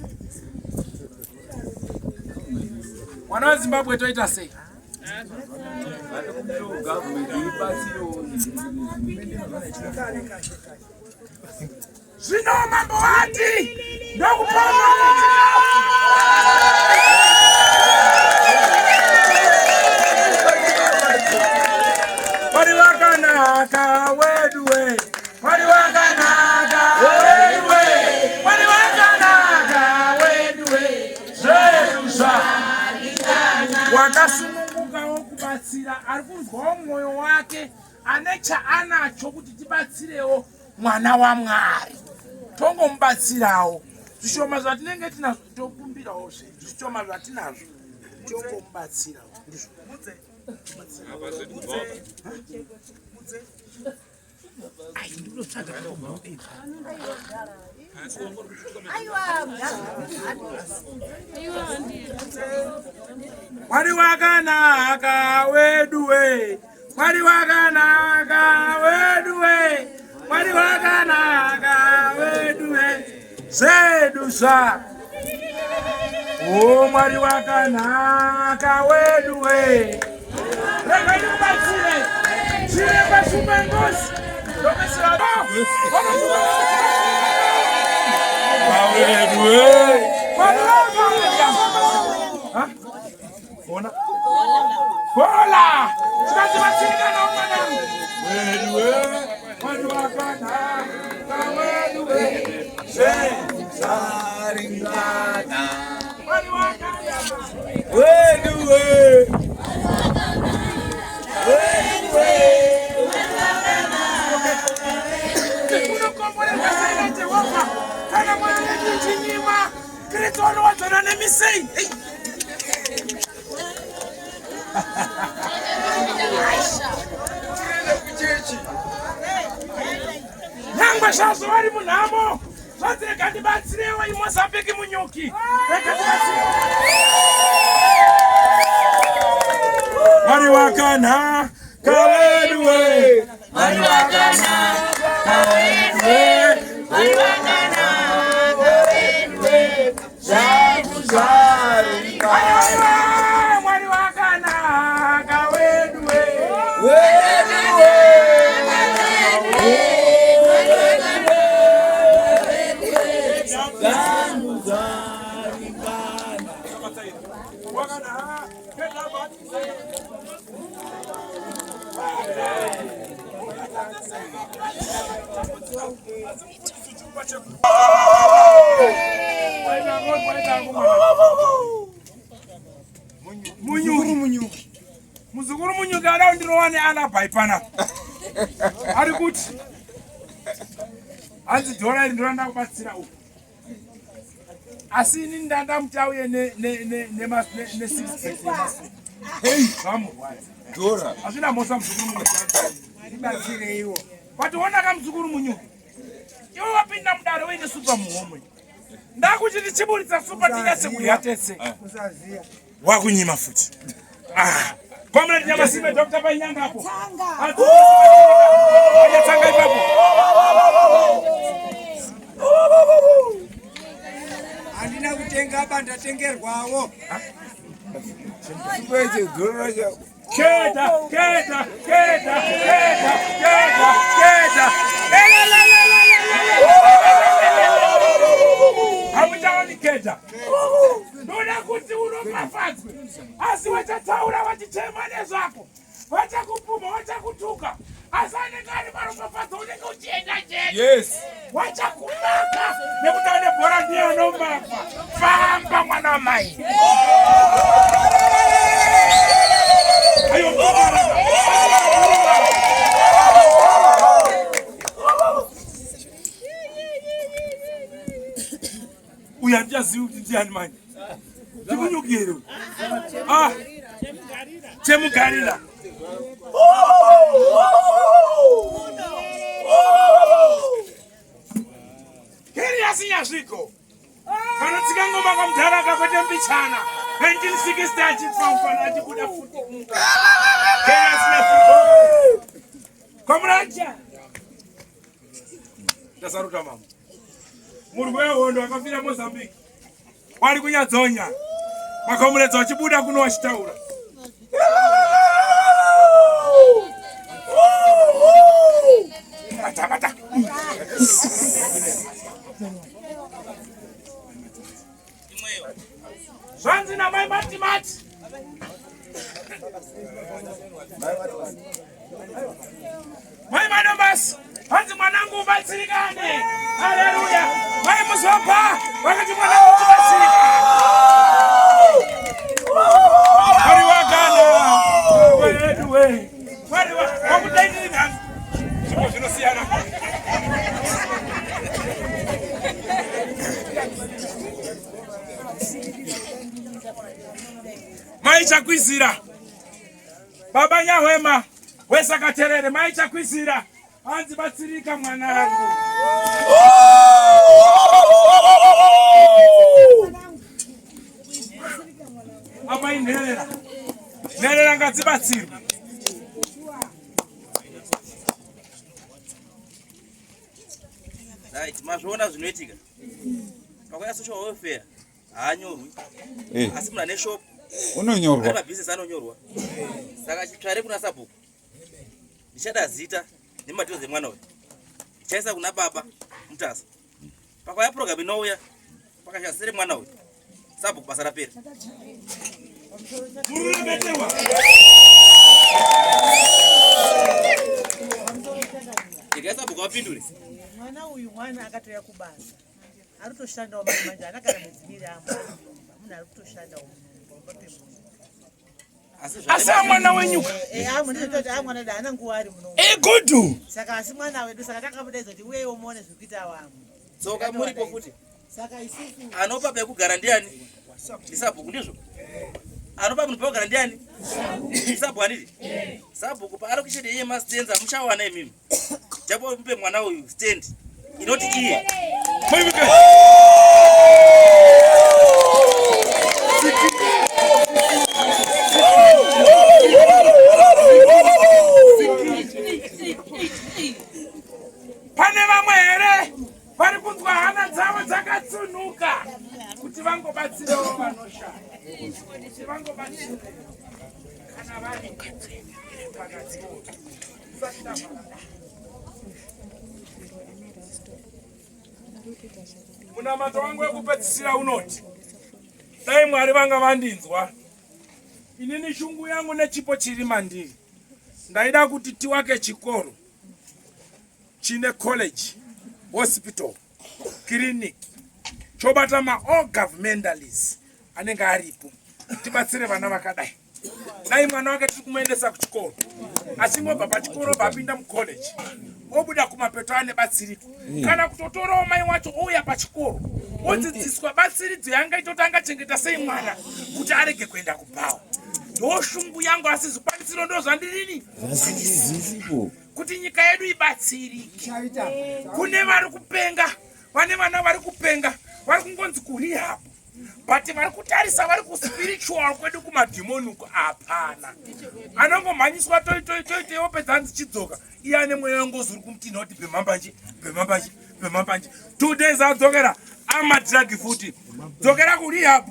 Speaker 1: Mwana weZimbabwe toita sei? Zvino mambo ati ndokupoma pari wakanaka wedwe pari wakanaka wedwe pari wakanaka wedwe zvezva wakasunungukawo kubatsira ari kunzwawo mwoyo wake ane chaanacho kuti tibatsirewo mwana waMwari tongomubatsirawo zvishoma zvatinenge tinazvo tokumbirawo zvedu zvishoma zvatinazvo tongomubatsirawo ndizvo Mwari wakanaka weduwe Mwari wakanaka weduwe Mwari wakanaka weduwe zedu za Mwari wakanaka weduwe rega ikubatsire chire pashumengosi ndokesira weduwe Bona Bola Chikazibatsirika na mwanangu weduwe Mwari wakanaka weduwe zezaringana Mwari wakanaka weduwe Mashazo wari munhamo. Zvatirega ndibatsirewo iMozambique munyuki. Mwari wakana kaweduwe. Mwari wakana kaweduwe. Mwari wakana kaweduwe. Zakuzari kaweduwe. Mwari wakana kaweduwe. Weduwe. Muzukuru munyuki ada ndirowane ana baipana. Ari kuti hanzi dhora ndoranda kubatsira uku. Asi ini ndanda mutauye ne 6 hey vamos
Speaker 4: Dora
Speaker 1: azvina mosa muzukuru munyuki ndibatsire iwo. But wona ka muzukuru munyuki iwo wapinda mudare wende super muhomwe. Ndakuti ndichiburitsa super tinyase kuyatese. Musaziya. Wakunyima futi. Comrade Nyamasime Dr. Painyanga hapo. Tanga. Tanga ipapo.
Speaker 3: Andina kutenga hapa ndatengerwawo.
Speaker 4: Wewe Dora ya
Speaker 1: Keda. Hamujawani keda. Nuna kuti unopafadzwe. Asi wachataura wachitema nezvako. Wachakupuma, wachakutuka. Asane kari maropafadzwa unenge uchienda jeni.
Speaker 4: Yes.
Speaker 1: Wachakumaka. Nekuti ane bhora ndiye anomaka. Famba mwana wamai. Ayo bhora. Uyandiyaziva kuti ndiani manje. Ndikunyukire. Chemugarira. Keri yasinyasviko. Kana tikangoma kamudharaka kwete mbichana. 1960 achifamfana achibuda futi. Keri yasinyasviko. Komraja. Ndasaruta mama. Muri wehondo akafira Mozambique. Wari kunyadzonya. Makomuredza wachibuda kuno wachitaura. Bata. Zvanzi namai Matimati. Mai Madomasi. Hanzi mwanangu ubatsirikane. Haleluya. Mai Muzopa. Wakati mwanangu ubatsirikane. Mwari wakana. Weduwe. Mwari wakutaitiri nani. Zvipo zvinosiyana. Mai Chakwizira. Baba Nyahwema. Wesakaterere. Mai Chakwizira. Hanzi batsirika mwanangu. Apa inherera. Nherera ngadzibatsirwe.
Speaker 7: Right, mazviona zvinoitika. Pakuya social welfare haanyorwi. Asi muna neshop
Speaker 4: unonyorwa.
Speaker 7: Ari mabhizinesi anonyorwa. Saka chitsvare kuna sabhuku. Ndichada zita nemadhiro dzemwana uyu. Ndichaisa kuna baba Mutasa. Pakuya program inouya pakashasire mwana uyu. Sabhuku basa rapera. Ndikaisa sabhuku wapindure.
Speaker 2: Mwana uyu mwana akatoya kubasa. Ari kutoshandawo manje anagara mudzimiri amba. Munhu ari kutoshandawo.
Speaker 1: Asi mwana wenyuka.
Speaker 2: Amu nditoti mwana da ana nguwa ari muno.
Speaker 1: Igudu.
Speaker 2: Saka asi mwana wedu saka takamudaidza kuti uyewo muone zvikuita wangu.
Speaker 7: Tsoka muripo futi.
Speaker 2: Saka isusu
Speaker 7: Anopa pekugara ndiani? Ndisabhuku ndizvo. Anopa munhu pekugara ndiani? Ndisabhuku handiti? Sabhuku paari kuchiti iye mastenza muchawana imimi. Japo mupe mwana uyu stand. inoti iye.
Speaker 1: Pane vamwe here vari kunzwa hana dzavo dzakatsunuka kuti vangobatsirewo vanoshaya, kuti vangobatsira kana vari pakati. Munamato wangu wekupedzisira unoti, dai Mwari vanga vandinzwa, inini shungu yangu nechipo chiri mandiri, ndaida kuti tiwake chikoro chine college, hospital, clinic, chobata all governmentalists anenge aripo, tibatsire vana vakadai. Dai mwana wake tiri kumuendesa kuchikoro, achingobva pachikoro bapinda mucollege, obuda kumapeto ane batsiriko. Kana kutotorawo mai wacho ouya pachikoro, odzidziswa batsiridzo yangaitotanga chengeta sei mwana kuti arege kuenda kubhawa. Ndoshungu yangu asi zvikwanisiro ndo zvandirini kuti nyika yedu ibatsirike. Kune vari kupenga, vane vana vari kupenga, vari kungonzi kurehab, but vari kutarisa vari kuspiritual kwedu kumadhimoni uko hapana. Anongomhanyiswa toitoite opedza nzichidzoka, iye ane mweya ngozuri kumutina kuti pemambanje. 2 days adzokera amadhiragi futi, dzokera kurehab,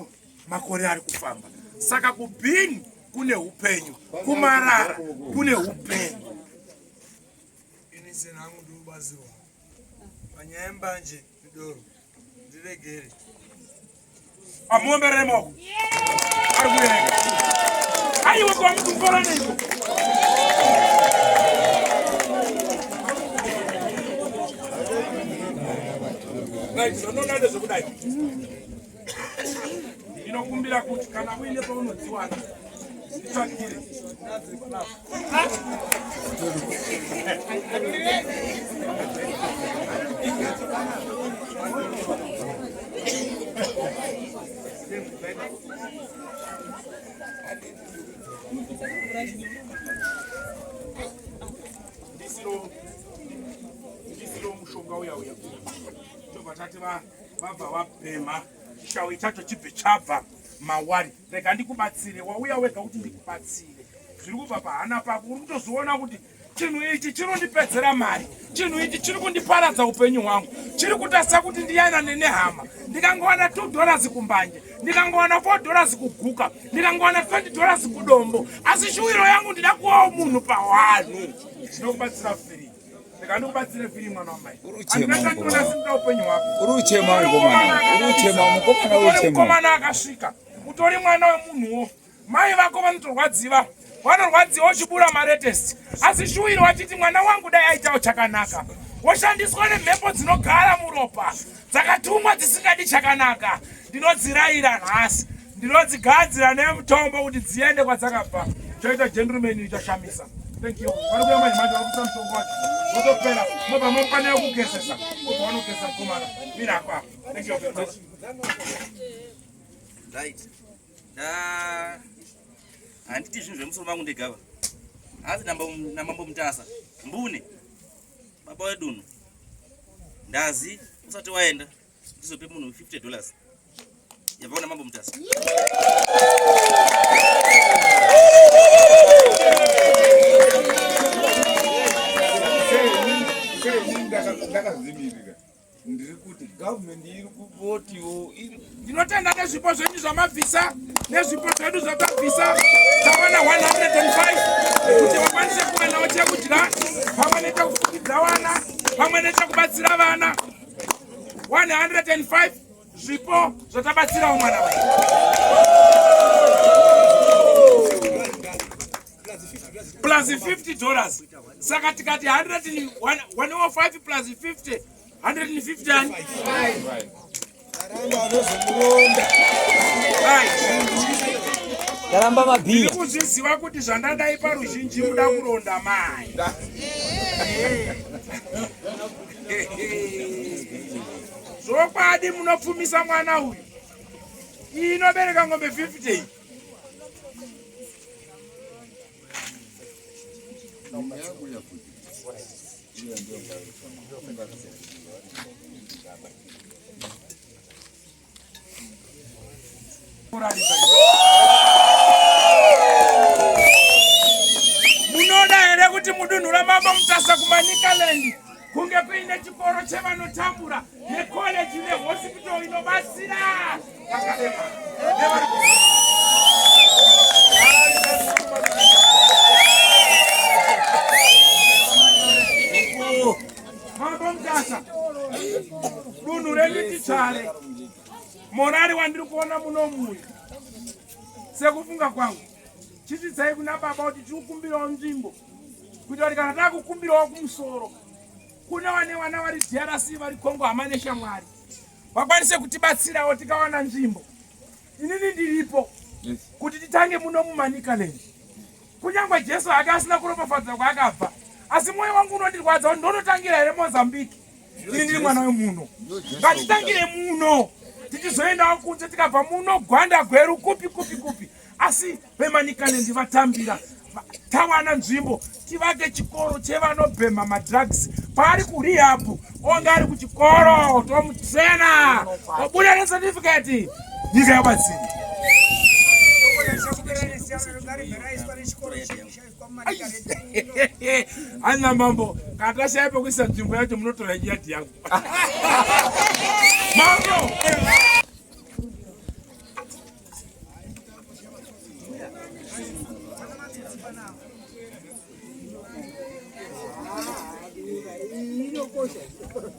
Speaker 1: makore ari kufamba. Saka kubhini kune upenyu, kumarara kune upenyu.
Speaker 3: Inise nangu ndubaziwa. Panyemba nje midoro. Ndiregere.
Speaker 1: Amuomberere moko. Ari kuyenga. Aiwe kwa mtu mkora niko. Right, no nade zokudai. Inokumbira kuti kana uine paunodziwana nditsvagire. Ndisiro mushonga uya tobatati vabva vapema chawi chacho chibve chabva mawari. Rega ndikubatsire, wauya wega kuti ndikubatsire. Zviri kubva pahana pako, uri kutozoona kuti chinhu ichi chinondipedzera mari, chinhu ichi chiri kundiparadza upenyu hwangu, chiri kutarisa kuti ndiyanane nehama. Ndikangowana $2 kumbanje, ndikangowana $4 kuguka, ndikangowana $20 kudombo, asi shuwiro yangu ndida kuvawo munhu pawanhu. Ndinokubatsira free. Rega ndikubatsire free mwana wamai. Andinatandinonasinda upenyu hwako.
Speaker 4: Uruchema
Speaker 1: mukomana akasvika, utori mwana wemunhuwo. Mai vako vanotorwadziwa, vanorwadziwa uchibura maretest. Asi shuwiro wachiti mwana wangu dai aitawo chakanaka. Woshandiswa nemhepo dzinogara muropa, dzakatumwa dzisingadi chakanaka. Ndinodzirayira nhasi, ndinodzigadzira nemutombo kuti dziende kwadzakabva. Choita gentleman ichashamisa. Thank you. Vari kuya manje vakuisa mushonga wacho. Wotopera, mobva mofanira kugezesa. Kuti vanogeza mukomana. Mira kwa. Thank you very much.
Speaker 7: Right. Handiti zvinhu zvemusoro mangu ndegava. Asi namambo mutasa. Mbune. Baba wedunhu. Ndazi usati waenda ndizope munhu $50. Yabva namambo mutasa.
Speaker 4: ndakazimirira ndiri kuti government iri kuvotiwo
Speaker 1: ndinotenda nezvipo zvenyu zvamabvisa nezvipo zvedu zvakabvisa tawana 105 kuti vakwanise kuva nawo chekudya pamwe nechekufukidza vana pamwe nechekubatsira vana 105 zvipo zvatabatsirawo mwana wedu. Plus $50. Saka tikati 105 plus 50 150
Speaker 8: Karamba mabhiya.
Speaker 1: Kuzviziva kuti zvandadai paruzhinji muda kuronda mai. Zvokwadi munopfumisa mwana uyu. Inobereka ngombe 50. Munoda here kuti mudunhu ramambo Mutasa kuManicaland kunge kuine chikoro chevanotambura nekoleji nehospital inobatsira vakarema mambo Mutasa dunhu renyu Titsvare morari wandiri kuona munomuya sekufunga kwangu chitidzai kuna baba kuti tikukumbirawo nzvimbo kuti vari kana takukumbirawo kumusoro kuna wana vari DRC vari Kongo hama neshamwari vakwanise kutibatsirawo tikawana nzvimbo. Inini ndiripo kuti titange muno muManicaland. Kunyangwe Jesu akasina kuropafadza kwaakabva asi mwoyo wangu unondirwadza kuti ndonotangira here Mozambique. Ini ndiri mwana wemuno. Ngatitangire muno tichizoendawo kunze tikabva muno gwanda gweru kupi asi veManicaland vatambira tawana nzvimbo tivake chikoro chevanobhema madrugs pari kurehab onge ari kuchikoro tomutsena obuda necertificate nyika yabatsiri ana mambo kana tashaya pekuisa nzvimbo yacho munotora yadhi yangu mambo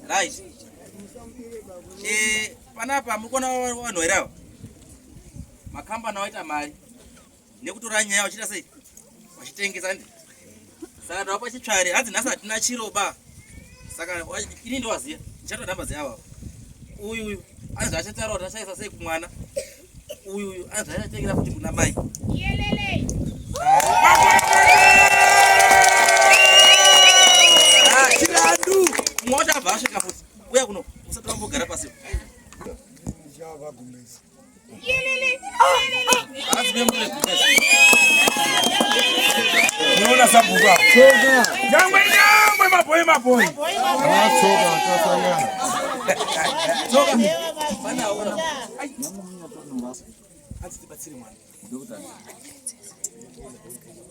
Speaker 7: right. Panapa mukona vanhu here ava makambani awaita mari nekutora nyaya vachita sei vachitengesa ndi saka ndava Chitsvare hanzi nhasi hatina chiroba saka ini ndovaziva ndichatora nhamba dzeava uyu anzi achatarawo kuti achaisa sei kumwana uyu anzi achatengera futi kuna mai chirandu mumwe wacho abva asvika futi uya kuno usati wambogara pasi
Speaker 1: unoona sabhuka nyangwe mabhoyi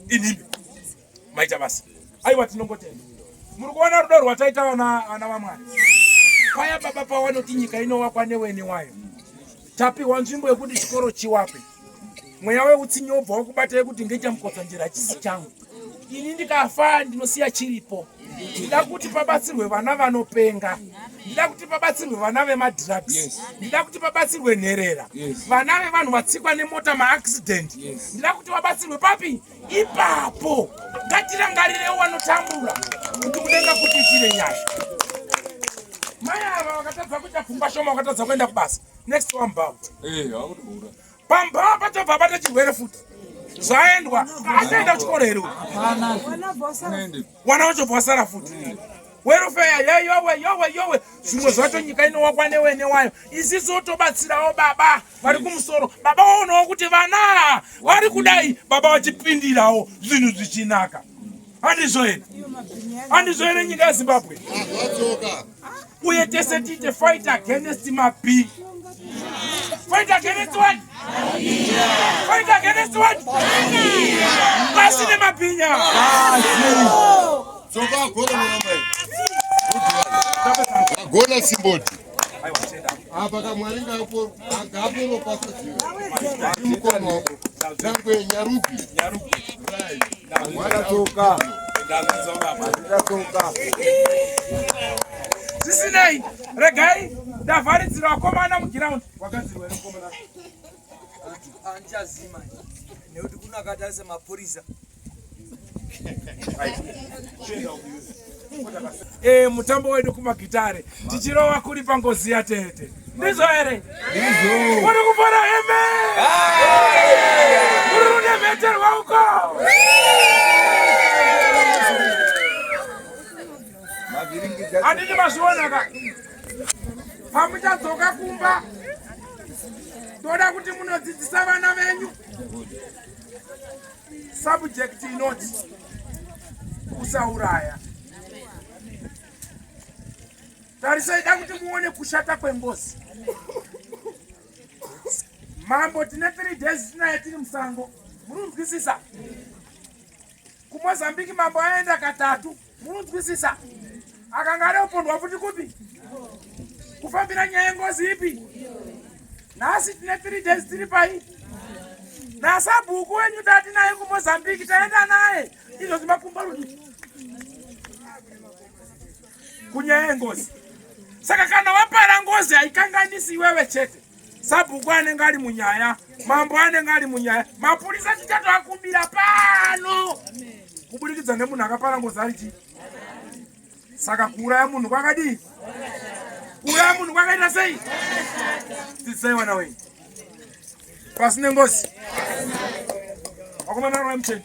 Speaker 1: inimi maita basa aiwa tinongotenda muri kuona rudo rwataita vana vaMwari kwaya baba pawanoti nyika inowakwa neweni wayo tapiwa nzvimbo yekuti chikoro chiwape mweya weutsinye wobva wakubatai kuti ngechamukodzanjira chisi changu ini ndikafa ndinosiya chiripo ndida kuti pabatsirwe vana vanopenga ndida kuti pabatsirwe vana vemadrugs ndida kuti pabatsirwe nherera vana vevanhu vatsikwa nemota maaccident ndida kuti vabatsirwe papi ipapo ngatirangarirewo vanotambura kuti kudenga kuti itire nyaya mai ava vakatadza kuita pfungwa shoma vakatadza kuenda kubasa next wambao pambao patobva bata chirwere futi zvaendwa achaenda kuchikoro here wana wachobva wasara futi werufeya yowe zvimwe zvacho nyika inowakwa newene wayo isiso wotobatsirawo baba vari kumusoro baba waonawo kuti vana vari kudai baba vachipindirawo zvinhu zvichinaka handizvo here nyika yeZimbabwe uye tese tiite fight against mabi fight against what? Fight against what? Pasi nemapinya
Speaker 8: agona simboti apa kamwari ngapo agapero pasamukono zangwe nyarupi
Speaker 1: wakatoka zisinei regai ndavharidzira vakomana mugiraundi wakadzirwa nekomana
Speaker 3: anchazima nekuti kunakatarise mapurisa
Speaker 1: mutambo wedu kumagitare tichirova kuri pangozi yatete ndizvo here uri kupora heme uri runemeterwa uko handiti mazvionaka pamuchadzoka kumba toda kuti munodzidzisa vana venyu subject inoti kusauraya tarisai da kuti muone kushata kwengozi. Mambo tine 3 days tinaye tiri musango. Munonzwisisa? Kumozambiki mambo aenda katatu. Munonzwisisa? Akanga leopondwa futi kupi? Kufambira nyaya yengozi ipi? Nasi tine 3 days tiri pai. Na sabhuku wenyu tati naye kumozambiki taenda naye. Izo zimakumba rudi. Kunyaya yengozi. Saka kana wapara ngozi haikanganisi wewe chete. Sabhuku anenge ari munyaya, mambo anenge ari munyaya, mapurisa chitatu akumbira pano. Kuburikidza nemunhu akapara ngozi ari chi. Saka kuuraya munhu kwakadii? Kuuraya munhu kwakaita sei? Dzidzisai wana wenyu. Pasine ngozi. Wakomana vari mucheni.